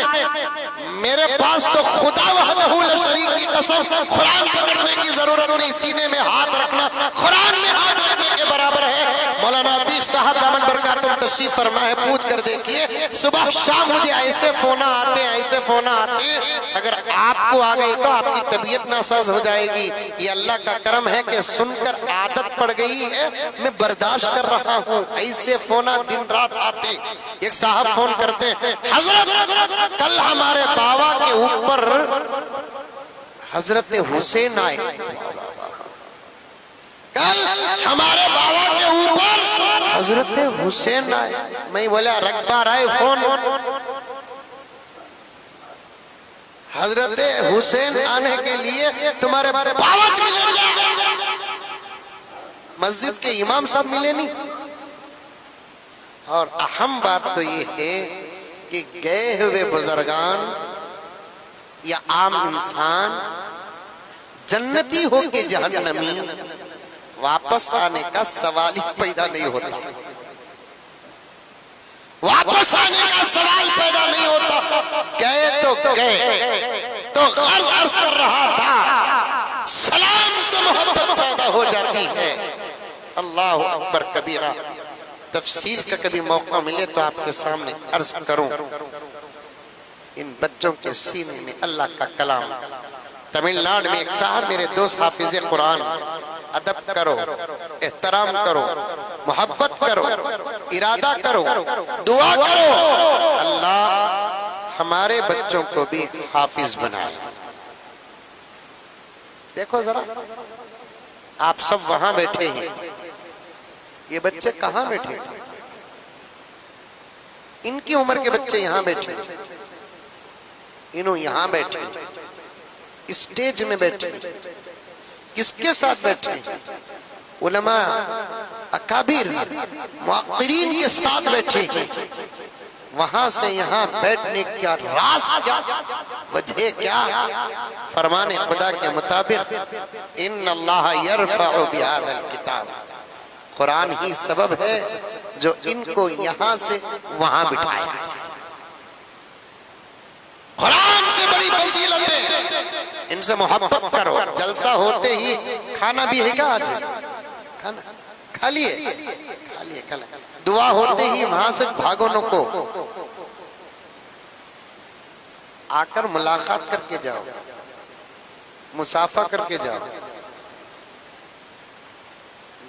Speaker 1: मेरे पास तो खुदा वहदहू ला शरीक की कसम कुरान पकड़ने की जरूरत नहीं, सीने में हाथ रखना कुरान में हाथ रखने के बराबर है। मौलाना अतीक साहब दामद बरकातुहू तशरीफ फरमा है, पूछ कर देखिए, सुबह शाम मुझे ऐसे फोन आते हैं, ऐसे फोन आते हैं, अगर आपको आ गई तो आपकी तबीयत नासाज हो जाएगी। ये अल्लाह का करम है कि सुनकर आदत पड़ गई है, मैं बर्दाश्त कर रहा हूँ। ऐसे फोन दिन रात आते। एक साहब फोन करते हैं, हजरत कल हमारे बाबा के ऊपर हजरत हुसैन आए, कल हमारे बाबा के ऊपर हजरत हुसैन आए। मैं बोला रखबा आए फोन, हजरत हुसैन आने के लिए तुम्हारे बाबा मिले क्या? मस्जिद के इमाम साहब मिले नहीं। और अहम बात तो ये है कि गए हुए बुजुर्गान या आम इंसान जन्नती हो के जहन्नमी वापस आने का सवाल ही पैदा नहीं होता, वापस आने का सवाल पैदा नहीं होता। गए तो गए, तो जो गर्ज अर्ज कर रहा था, सलाम से मोहब्बत पैदा हो जाती है। अल्लाह अकबर कबीरा। तफसील का कभी मौका मिले तो आपके सामने अर्ज करूं। इन बच्चों के सीने में अल्लाह का कलाम। तमिलनाडु में एक साहब मेरे दोस्त हाफिज कुरान, अदब करो, एहतराम करो, मोहब्बत करो, इरादा करो, दुआ करो, अल्लाह हमारे बच्चों को भी हाफिज बनाए। देखो जरा, आप सब वहां बैठे हैं, ये बच्चे कहां बैठे? इनकी उम्र के बच्चे यहां बैठे, इन्हों यहां बैठे, स्टेज में बैठे, किसके साथ बैठे? उलमा अकाबिर मुअक्किरीन के साथ बैठे हैं। वहां से यहां बैठने का राज क्या, वजह क्या? फरमाने खुदा के मुताबिक इन्नल्लाह यरफअु बिहाज़ल किताब, कुरान ही सबब है जो इनको यहां से वहां बिठाया। कुरान से बड़ी फजीलत है, इनसे मोहब्बत करो। जलसा होते ही खाना भी है क्या? आज खाना खा लिए, खा लिए, खा लिए। दुआ होते ही वहां से भागो नको, आकर मुलाकात करके जाओ, मुसाफा करके जाओ।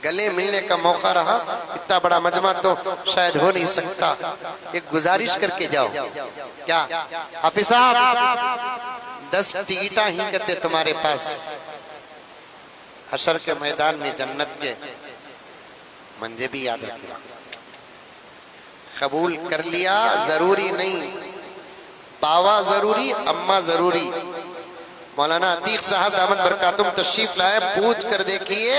Speaker 1: गले मिलने का मौका रहा, इतना बड़ा मजमा तो शायद हो नहीं सकता, एक गुजारिश करके जाओ। क्या हाफिज साहब, 10 टिकटा ही कहते तुम्हारे पास, हशर के मैदान में जन्नत के मंजे भी याद रखना। कबूल कर लिया जरूरी नहीं, बावा जरूरी, अम्मा जरूरी। मौलाना अतीक साहब दामद बरकातुम तशरीफ लाए, पूछ कर देखिए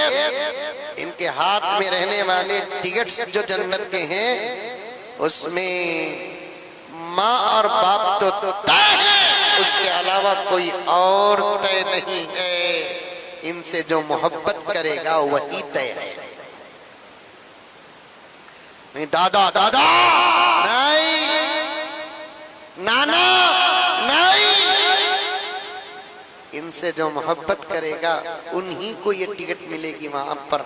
Speaker 1: इनके हाथ में रहने वाले टिकट्स जो जन्नत के हैं उसमें माँ और बाप तो तय है, उसके अलावा कोई और तय नहीं है। इनसे जो मोहब्बत करेगा वही तय है। नहीं दादा दादा नहीं, नाना नहीं, इनसे जो मोहब्बत करेगा उन्हीं को ये टिकट मिलेगी। वहां पर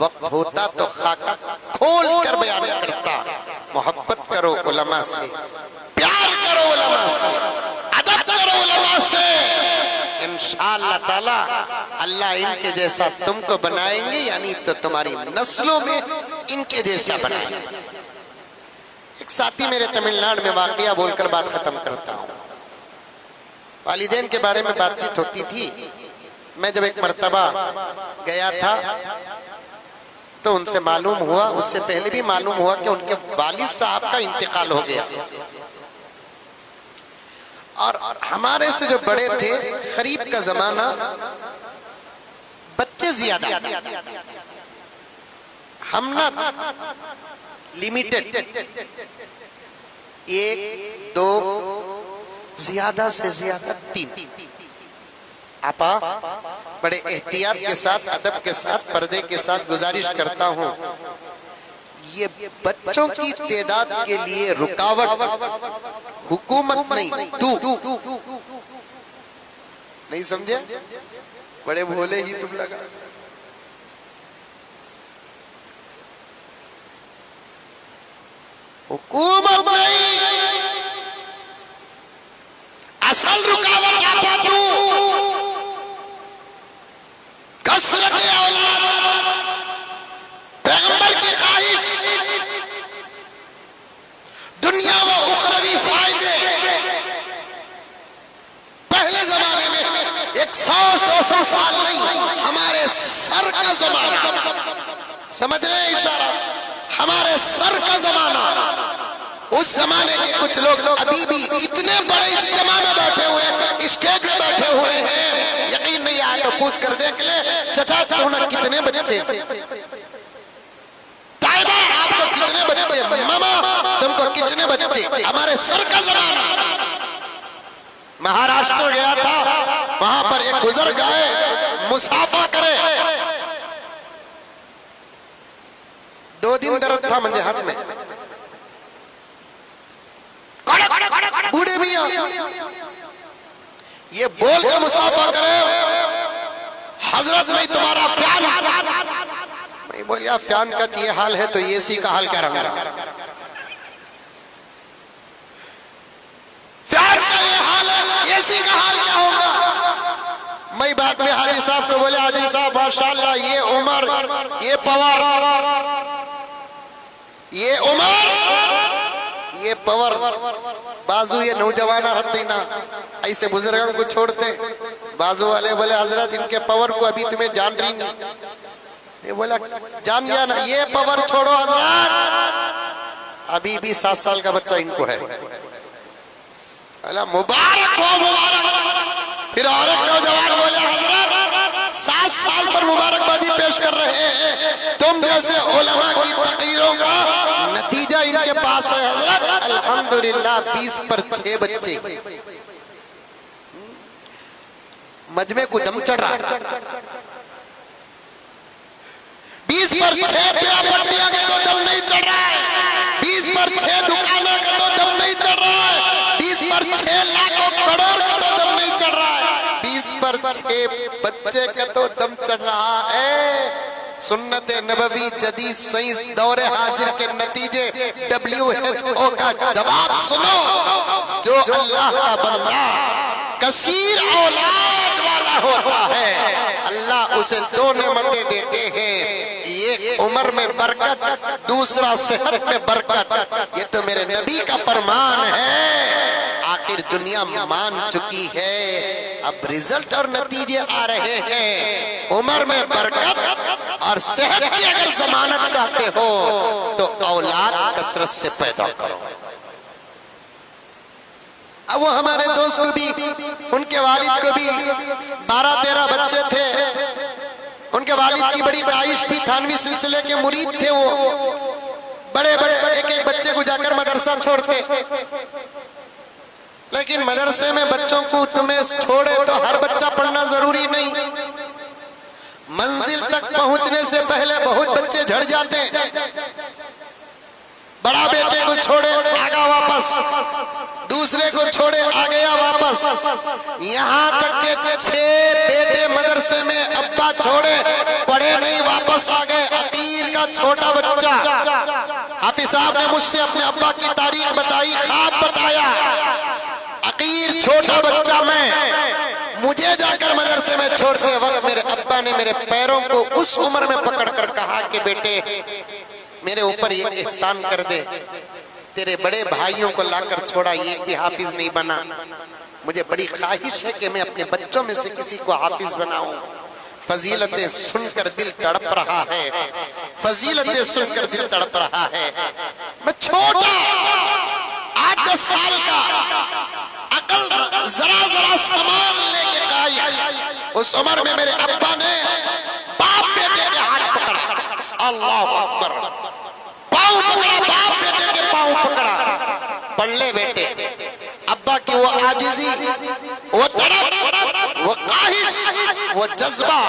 Speaker 1: वक्त होता तो खाका खोल कर बयान करता। मोहब्बत करो उलमा से, प्यार करो उलमा से, अदब करो उलमा से, इंशाअल्लाह ताला अल्लाह इनके जैसा तुमको बनाएंगे, यानी तो तुम्हारी नस्लों में इनके जैसा बनाएंगे। एक साथी मेरे तमिलनाडु में वाकया बोलकर बात खत्म करता हूँ। वालिदैन के बारे में बातचीत होती थी। मैं जब एक मर्तबा गया था तो उनसे मालूम हुआ, उससे पहले भी मालूम हुआ कि उनके वालिद साहब का इंतकाल हो गया। और हमारे से जो बड़े थे, खरीब का जमाना, बच्चे ज्यादा, हम ना लिमिटेड, 1 2 ज्यादा से ज्यादा 3। आपा बड़े एहतियात के साथ, अदब के साथ, पर्दे के साथ गुजारिश करता हूं, ये बच्चों की तादाद के लिए रुकावट हुकूमत नहीं, तू नहीं समझे? बड़े भोले ही तुम लगा। हुकूमत नहीं, असल रुकावट आपा तू। कसरत औलाद, पैगंबर की ख्वाहिश, दुनिया व उखरवी फायदे। पहले जमाने में 100-200 साल नहीं, हमारे सर का जमाना, समझ रहे हैं इशारा? हमारे सर का जमाना। उस जमाने के कुछ लोग अभी भी इतने बड़े इज्तिमा में बैठे हुए हैं, स्टेज में बैठे हुए हैं, यकीन नहीं आया तो पूछ कर देख ले, चचा तुम्हारे कितने बच्चे, ताइबा आपको कितने बच्चे, मामा तुमको कितने बच्चे। हमारे सर का जमाना। महाराष्ट्र गया था, वहां पर एक गुजर गए, मुसाफा करे, 2 दिन दर्द था मुझे हाथ में, बूढ़े मियां ये बोल कर मुसाफा करे, हजरत मैं तुम्हारा फैन। मैं बोलिया फैन का ये हाल है तो एसी का हाल क्या रहा? फैन का ये हाल है, एसी का हाल क्या होगा? मैं बात में हाजी साहब को बोले, हाजी साहब माशाल्लाह ये उम्र, ये पावर, ये उम्र, ये पावर, बाजू ये नौजवान रहते ना, ऐसे बुजुर्गों को छोड़ते। बाजू वाले बोले हजरत इनके पावर को अभी तुम्हें जान रही नहीं। ये बोला जान जाना, ये पावर छोड़ो हजरत, अभी भी 7 साल का बच्चा इनको है। मुबारक हो मुबारक। फिर और एक नौजवान बोले हजरत 7 साल पर मुबारकबादी पेश कर रहे हैं, तुम जैसे उलमा की तकरीरों का नतीजा इनके पास है हजरत। अल्हम्दुलिल्लाह 20 पर 6 बच्चे, मजमे को दम चढ़ रहा है। 20 पर 6 पट्टियां का तो दम नहीं चढ़ रहा है, 20 पर 6 दुकानों का तो दम नहीं चढ़ रहा है, 20 पर 6 लाखों करोड़ का तो दम नहीं चढ़ रहा है, 20 पर 6 बच्चे का तो दम चढ़ रहा है। सुन्नत नबवी जदीद साइंस दौरे हाजिर के नतीजे WHO का जवाब सुनो। जो अल्लाह का बंदा कसीर औलाद वाला होता है, अल्लाह उसे 2 नेमतें देते हैं, एक उम्र में बरकत, दूसरा सेहत में बरकत। ये तो मेरे नबी का फरमान है। आखिर दुनिया मान चुकी है, अब रिजल्ट और नतीजे आ रहे हैं। उम्र में बरकत और सेहत की अगर जमानत चाहते हो तो औलाद कसरत से पैदा करो। अब वो हमारे दोस्त को भी, उनके वालिद को भी 12-13 बच्चे थे। उनके वालिद की बड़ी ख्वाहिश थी, थानवी सिलसिले के मुरीद थे वो, बड़े बड़े एक बच्चे को जाकर मदरसा छोड़ते। लेकिन मदरसे में बच्चों को तुम्हें छोड़े तो हर बच्चा पढ़ना जरूरी नहीं, मंजिल तक पहुंचने से पहले बहुत बच्चे झड़ जाते हैं। बड़ा बेटे को छोड़े आगा वापस, दूसरे को छोड़े आ गया वापस, यहाँ तक के 6 बेटे मदरसे में अब्बा छोड़े पढ़े नहीं, वापस आ गए। अकीर का छोटा बच्चा, हाफिज साहब ने मुझसे अपने अब्बा की तारीख बताई, ख्वाब बताया। अकीर छोटा बच्चा मैं, मुझे जाकर मदरसे में छोड़ते वक्त मेरे अब्बा ने मेरे पैरों को उस उम्र में पकड़कर कहा कि बेटे मेरे ऊपर एक एहसान कर दे, तेरे बड़े भाइयों को लाकर छोड़ा, ये भी हाफिज नहीं बना। मुझे बड़ी ख्वाहिश है कि मैं अपने बच्चों में से किसी को हाफिज बनाऊं। फजीलतें सुनकर दिल तड़प रहा है, फजीलतें सुनकर दिल तड़प रहा है। मैं छोटा 8-10 साल का, अकल जरा जरा संभाल लेके कायम, उस उम्र में मेरे अब्बा ने बाप बेटे के हाथ पकड़ा, अल्लाह अकबर, पाँव पकड़ा, बाप बेटे के पाँव पकड़ा, पढ़ ले बेटे। अब्बा की वो आजिजी, वो तड़प, वो ख्वाहिश, वो जज्बा,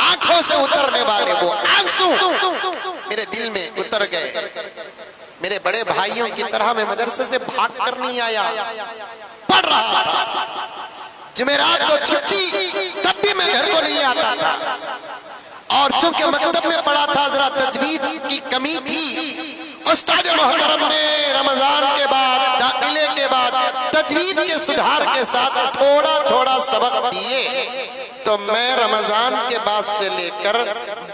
Speaker 1: आंखों से उतरने वाले वो आंसू मेरे दिल में उतर गए। मेरे बड़े भाइयों की तरह मैं मदरसे से भाग कर नहीं आया, पढ़ रहा था। जुमेरात को छुट्टी, तब भी मैं घर को नहीं आता था। और चूंकि मकतब में पढ़ा था, जरा तजवीद की कमी थी, उस्ताद मोहतरम ने रमजान के बाद, दाखिले के बाद तजवीद के सुधार के साथ थोड़ा थोड़ा सबक दिए। तो मैं रमजान के बाद से लेकर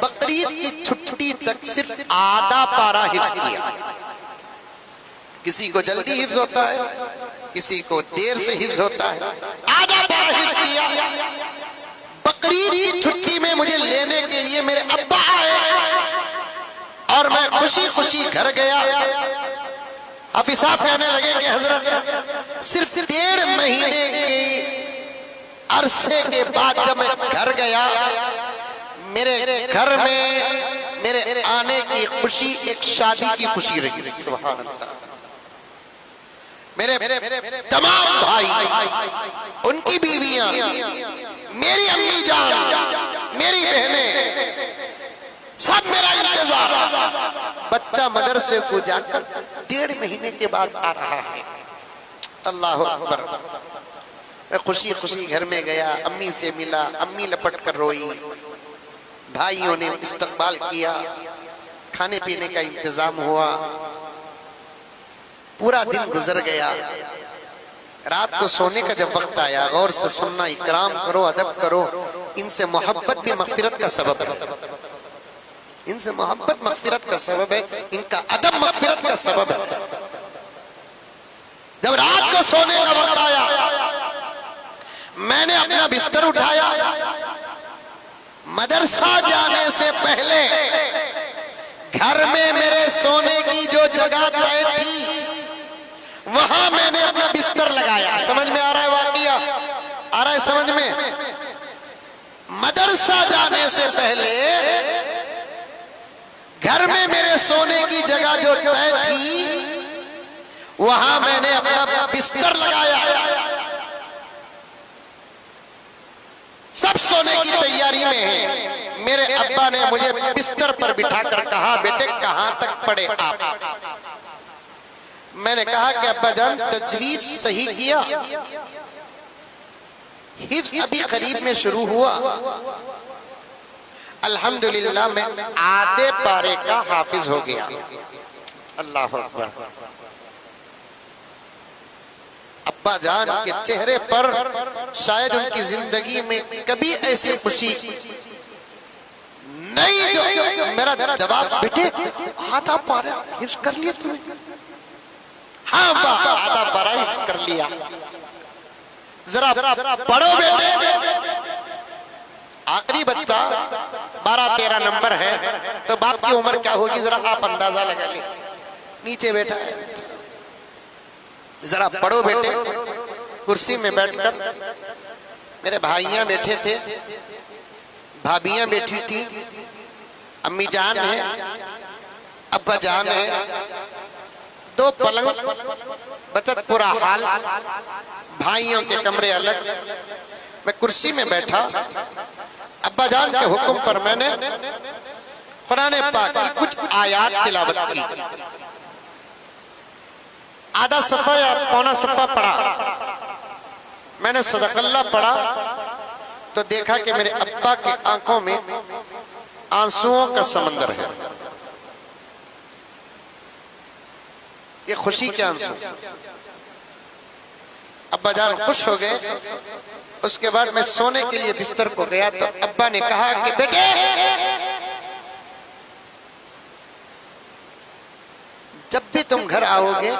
Speaker 1: बकरीद की छुट्टी तक सिर्फ आधा पारा हिफ्ज किया। किसी को जल्दी हिफ्ज होता है, किसी को देर से हिफ्ज होता है, आधा पारा हिफ्ज किया। बकरीद की छुट्टी में मुझे लेने के लिए मेरे अब्बा आए और मैं खुशी खुशी घर गया। हाफिज साहब कहने लगे कि हजरत सिर्फ 1.5 महीने के अरसे के बाद जब मैं घर गया, मेरे घर में मेरे आने की खुशी एक शादी की खुशी रही। सुभान अल्लाह। मेरे तमाम भाई, उनकी बीवियां, मेरी अम्मी जान, मेरी बहनें, सब मेरा इंतजार। बच्चा मदरसे को जाकर 1.5 महीने के बाद आ रहा है। अल्लाह अकबर। मैं खुशी खुशी घर में गया, अम्मी से मिला, अम्मी लपट कर रोई, भाइयों ने इस्तकबाल किया, खाने पीने का इंतजाम हुआ, पूरा दिन गुजर गया। रात को सोने का जब वक्त आया, गौर से सुनना, इकराम करो, अदब करो। इनसे मोहब्बत भी मगफिरत का सबब है, इनसे मोहब्बत मगफिरत का सबब है, इनका अदब मगफिरत का सबब है। जब रात को सोने का वक्त आया, मैंने अपना बिस्तर उठाया। मदरसा जाने से पहले घर में मेरे सोने की जो जगह तय थी, वहां मैंने अपना बिस्तर लगाया। समझ में आ रहा है वाकया? आ रहा है समझ में? मदरसा जाने से पहले घर में मेरे सोने की जगह जो तय थी, वहां मैंने अपना बिस्तर लगाया। सब सोने की तैयारी में है। मेरे अब्बा ने मुझे बिस्तर पर बिठाकर कहा, बेटे कहां तक पढ़े आप? मैंने कहा कि अब्बा जान तजवीज सही किया, हिफ्ज अभी करीब में शुरू हुआ, अल्हम्दुलिल्लाह मैं आधे पारे का हाफिज हो गया। अल्लाह अकबर। अब्बा जान के चेहरे पर शायद उनकी जिंदगी में कभी ऐसी खुशी नहीं जो मेरा जवाब, बेटे आधा पारा हिफ्ज कर लिया तुमने? हाँ अब्बा आधा पारा हिफ्ज कर लिया। जरा पढ़ो बेटे। आखिरी बच्चा 12-13 नंबर है, तो बाप की उम्र क्या होगी जरा आप अंदाजा लगा ले। नीचे बैठा है, जरा पढ़ो बेटे। कुर्सी में बैठकर मेरे भाइयां बैठे थे, भाभियां बैठी थी, अम्मी जान है, अब्बा जान है, दो पलंग, बचत पूरा हाल, भाइयों के कमरे अलग। मैं कुर्सी में बैठा, अब्बा जान के हुक्म पर मैंने कुरान पाक की कुछ आयात तिलावत की। आधा सफा या पौना सफा पढ़ा। मैंने सदकल्ला पढ़ा तो देखा कि मेरे अब्बा की आंखों में आंसुओं का समंदर है। ये खुशी के आंसू। अब्बा जान खुश हो गए। उसके बाद मैं सोने के लिए बिस्तर को गया तो अब्बा ने कहा कि बेटे जब भी तुम घर आओगे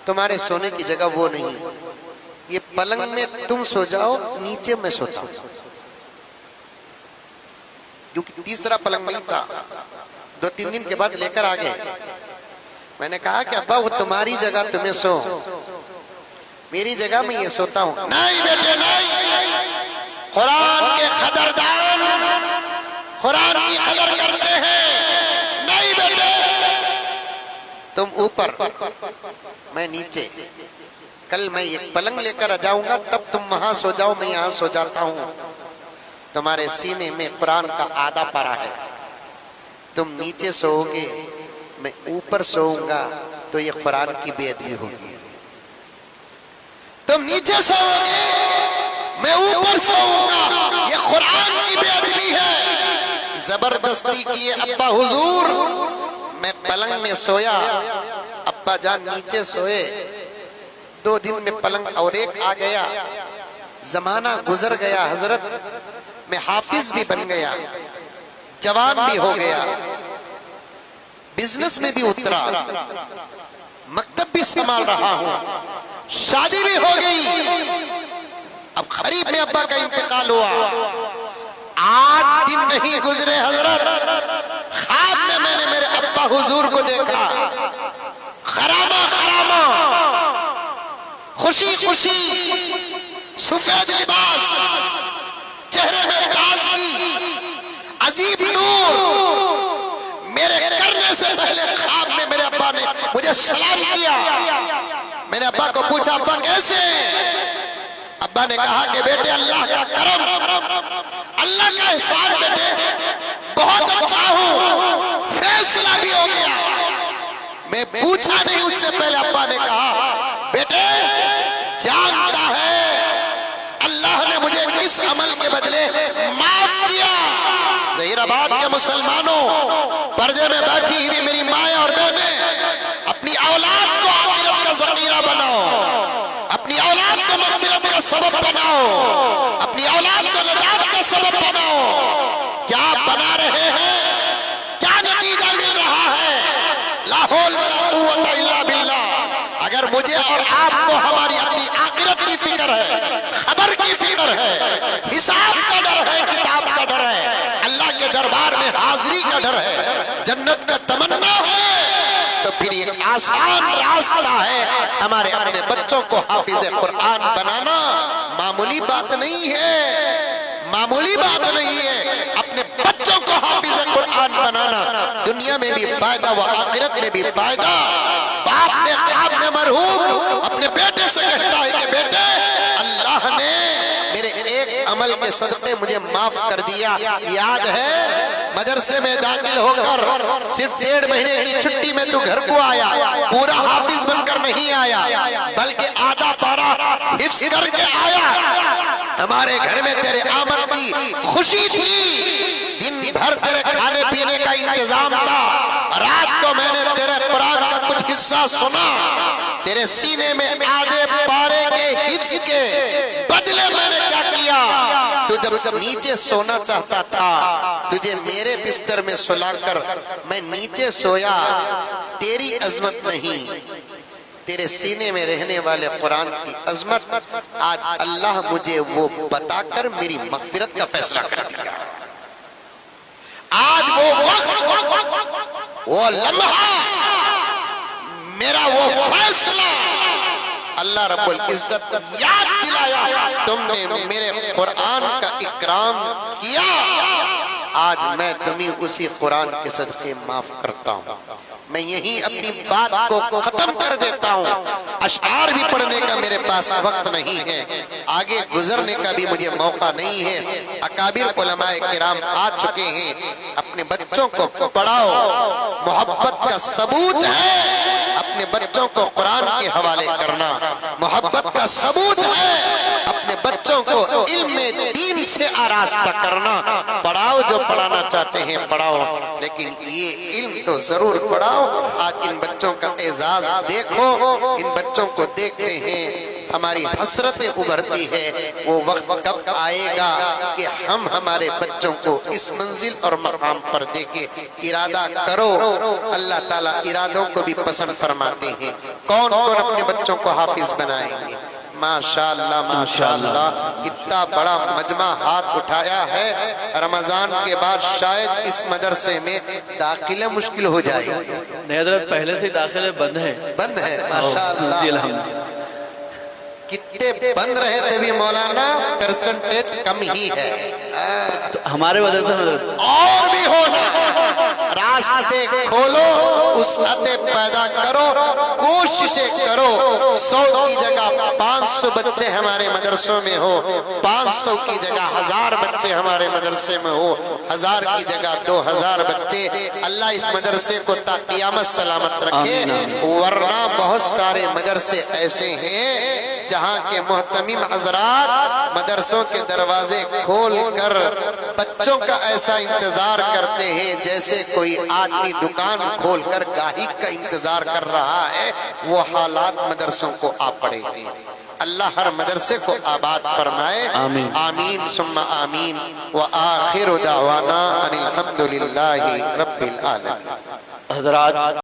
Speaker 1: तुम्हारे सोने की जगह वो नहीं, ये पलंग में तुम सो जाओ, नीचे मैं सोता हूं। क्योंकि तीसरा पलंग नहीं था, 2-3 दिन के बाद लेकर आ गए। मैंने कहा कि अब्बा वो तुम्हारी जगह तुम्हें सो, मेरी जगह में ये सोता हूं। नहीं बेटे नहीं, कुरान के कदरदान कुरान की कदर करते हैं। नहीं बेटे तुम ऊपर, मैं नीचे। कल मैं एक पलंग लेकर आ जाऊंगा, तब तुम वहां सो जाओ, मैं यहां सो जाता हूं। तुम्हारे सीने में कुरान का आधा पारा है, तुम नीचे सोओगे, मैं ऊपर सोऊंगा, तो ये कुरान की बेअदबी होगी। तुम नीचे सोओगे, मैं ऊपर सोऊंगा, ये कुरान की बेअदबी है। जबरदस्ती किए अब्बा हुजूर, मैं पलंग में सोया, अब्बा जान नीचे सोए। 2 दिन में पलंग और एक आ गया। जमाना गुजर गया हजरत, मैं हाफिज भी बन गया, जवान भी हो गया, बिजनेस में भी उतरा, मकतब भी संभाल रहा हूं, शादी भी हो गई। अब करीब में अब्बा का इंतकाल हुआ। 8 दिन नहीं गुजरे हजरत, ख्वाब में मैंने मेरे अब्बा हुजूर को देखा। खरामा खरामा, खुशी खुशी, सफेद लिबास, चेहरे में ताजगी, अजीब नूर। मेरे करने से पहले ख्वाब में मेरे अब्बा ने मुझे सलाम किया। मैंने अब्बा को पूछा अब्बा कैसे? अब्बा ने कहा कि बेटे अल्लाह का करम, अल्लाह का एहसान बेटे, बहुत अच्छा हूं, फैसला भी हो गया। मैं पूछा नहीं उससे पहले अब्बा ने कहा बेटे जानता है मुसलमानों, पर्दे में बैठी हुई मेरी माएं और बहनें, अपनी औलाद को आखिरत का ज़ख़ीरा बनाओ, अपनी औलाद को मग़फ़िरत का सबब बनाओ, अपनी औलाद को नजात का सबब बनाओ। क्या बना रहे हैं, क्या नतीजा मिल रहा है? ला हौल वला कुव्वता इल्ला बिल्लाह। अगर मुझे और आपको हमारी अपनी आखिरत की फिक्र है, खबर की फिक्र है, हिसाब का डर है, किताब का डर है, अल्लाह के दरबार में हाजिरी का डर है, जन्नत का तमन्ना है, तो फिर एक आसान रास्ता है हमारे अपने बच्चों को हाफिज कुरान बनाना। मामूली बात नहीं है, मामूली बात नहीं है। अपने बच्चों को हाफिज कुरान बनाना दुनिया में भी फायदा व आखिरत में भी फायदा। बाप ने ख्वाब में मरहूम अपने बेटे से कहता है कि बेटे, अल्लाह ने मेरे एक अमल के सदक़े मुझे माफ कर दिया। याद है मदरसे में दाखिल होकर सिर्फ 1.5 महीने की छुट्टी में तू घर को आया, पूरा हाफिज बनकर नहीं आया, बल्कि आधा पारा हिफ्ज़ करके आया। हमारे घर में तेरे आमद की खुशी थी, दिन भर तेरे खाने पीने का इंतजाम था, रात को मैंने तेरे कुरान का कुछ हिस्सा सुना, तेरे सीने में आधे पारे के हिफ्ज़ के बदले मैंने क्या किया, तू जब सब नीचे सोना चाहता था, तुझे मेरे बिस्तर में सुलाकर मैं नीचे सोया। तेरी अजमत नहीं, तेरे सीने में रहने वाले कुरान की अजमत आज अल्लाह मुझे वो बताकर मेरी मग़फ़िरत का फैसला कर दिया। आज वो वक्त, वो लम्हा, मेरा वो फैसला अल्लाह रब्बुल इज्जत याद दिलाया। तुमने मेरे कुरान का इकराम किया, आज मैं तुम्हें उसी कुरान के सदक़े माफ करता हूँ। मैं यही अपनी बात को खत्म कर देता हूँ। अशआर भी पढ़ने का मेरे पास वक्त नहीं है, आगे गुजरने का भी मुझे मौका नहीं है। अकाबिर उलमाए किराम आ चुके हैं, अपने बच्चों को पढ़ाओ। मोहब्बत का सबूत है अपने बच्चों को कुरान के हवाले करना, मोहब्बत का सबूत है अपने बच्चों को इल्म में दीन से आरास्ता करना। पढ़ाओ, जो पढ़ाना चाहते हैं पढ़ाओ, लेकिन ये इल्म तो जरूर पढ़ाओ। आज इन बच्चों का एजाज देखो, इन बच्चों को देखते हैं हमारी हसरतें उभरती है। वो वक्त कब आएगा कि हम हमारे बच्चों को इस मंजिल और मकाम पर देके इरादा करो। अल्लाह ताला इरादों को भी पसंद फरमाते हैं। कौन कौन अपने बच्चों को हाफिज बनाएंगे? माशाअल्लाह माशाअल्लाह, कितना बड़ा मजमा हाथ उठाया है। रमजान के बाद शायद इस मदरसे में दाखिला मुश्किल हो जाएगा।
Speaker 3: नहीं हज़रत, पहले से दाखिले बंद है,
Speaker 1: बंद है माशाअल्लाह। कितने बंद रहे थे भी मौलाना, परसेंटेज कम ही है।
Speaker 3: तो हमारे मदरसे में
Speaker 1: और भी होना, रास्ते खोलो, उसअते पैदा करो, कोशिशें करो। 100 की जगह 500 बच्चे हमारे मदरसों में हो, 500 की जगह 1000 बच्चे हमारे मदरसे में हो, 1000 की जगह 2000 बच्चे। अल्लाह इस मदरसे को ता क़यामत सलामत रखे। वरना बहुत सारे मदरसे ऐसे हैं जहाँ के मोहतमीम हजरात मदरसों के दरवाजे खोल कर बच्चों का ऐसा इंतजार करते हैं जैसे कोई आदमी दुकान खोलकर गाहक का इंतजार कर रहा है। वो हालात मदरसों को आ पड़े। अल्लाह हर मदरसे को आबाद फरमाए।
Speaker 3: आमीन
Speaker 1: आमीन सुम्मा आमीन। व आखिरु दावाना अनिल हम्दुलिल्लाहि रब्बिल आलमीन।
Speaker 3: हज़रात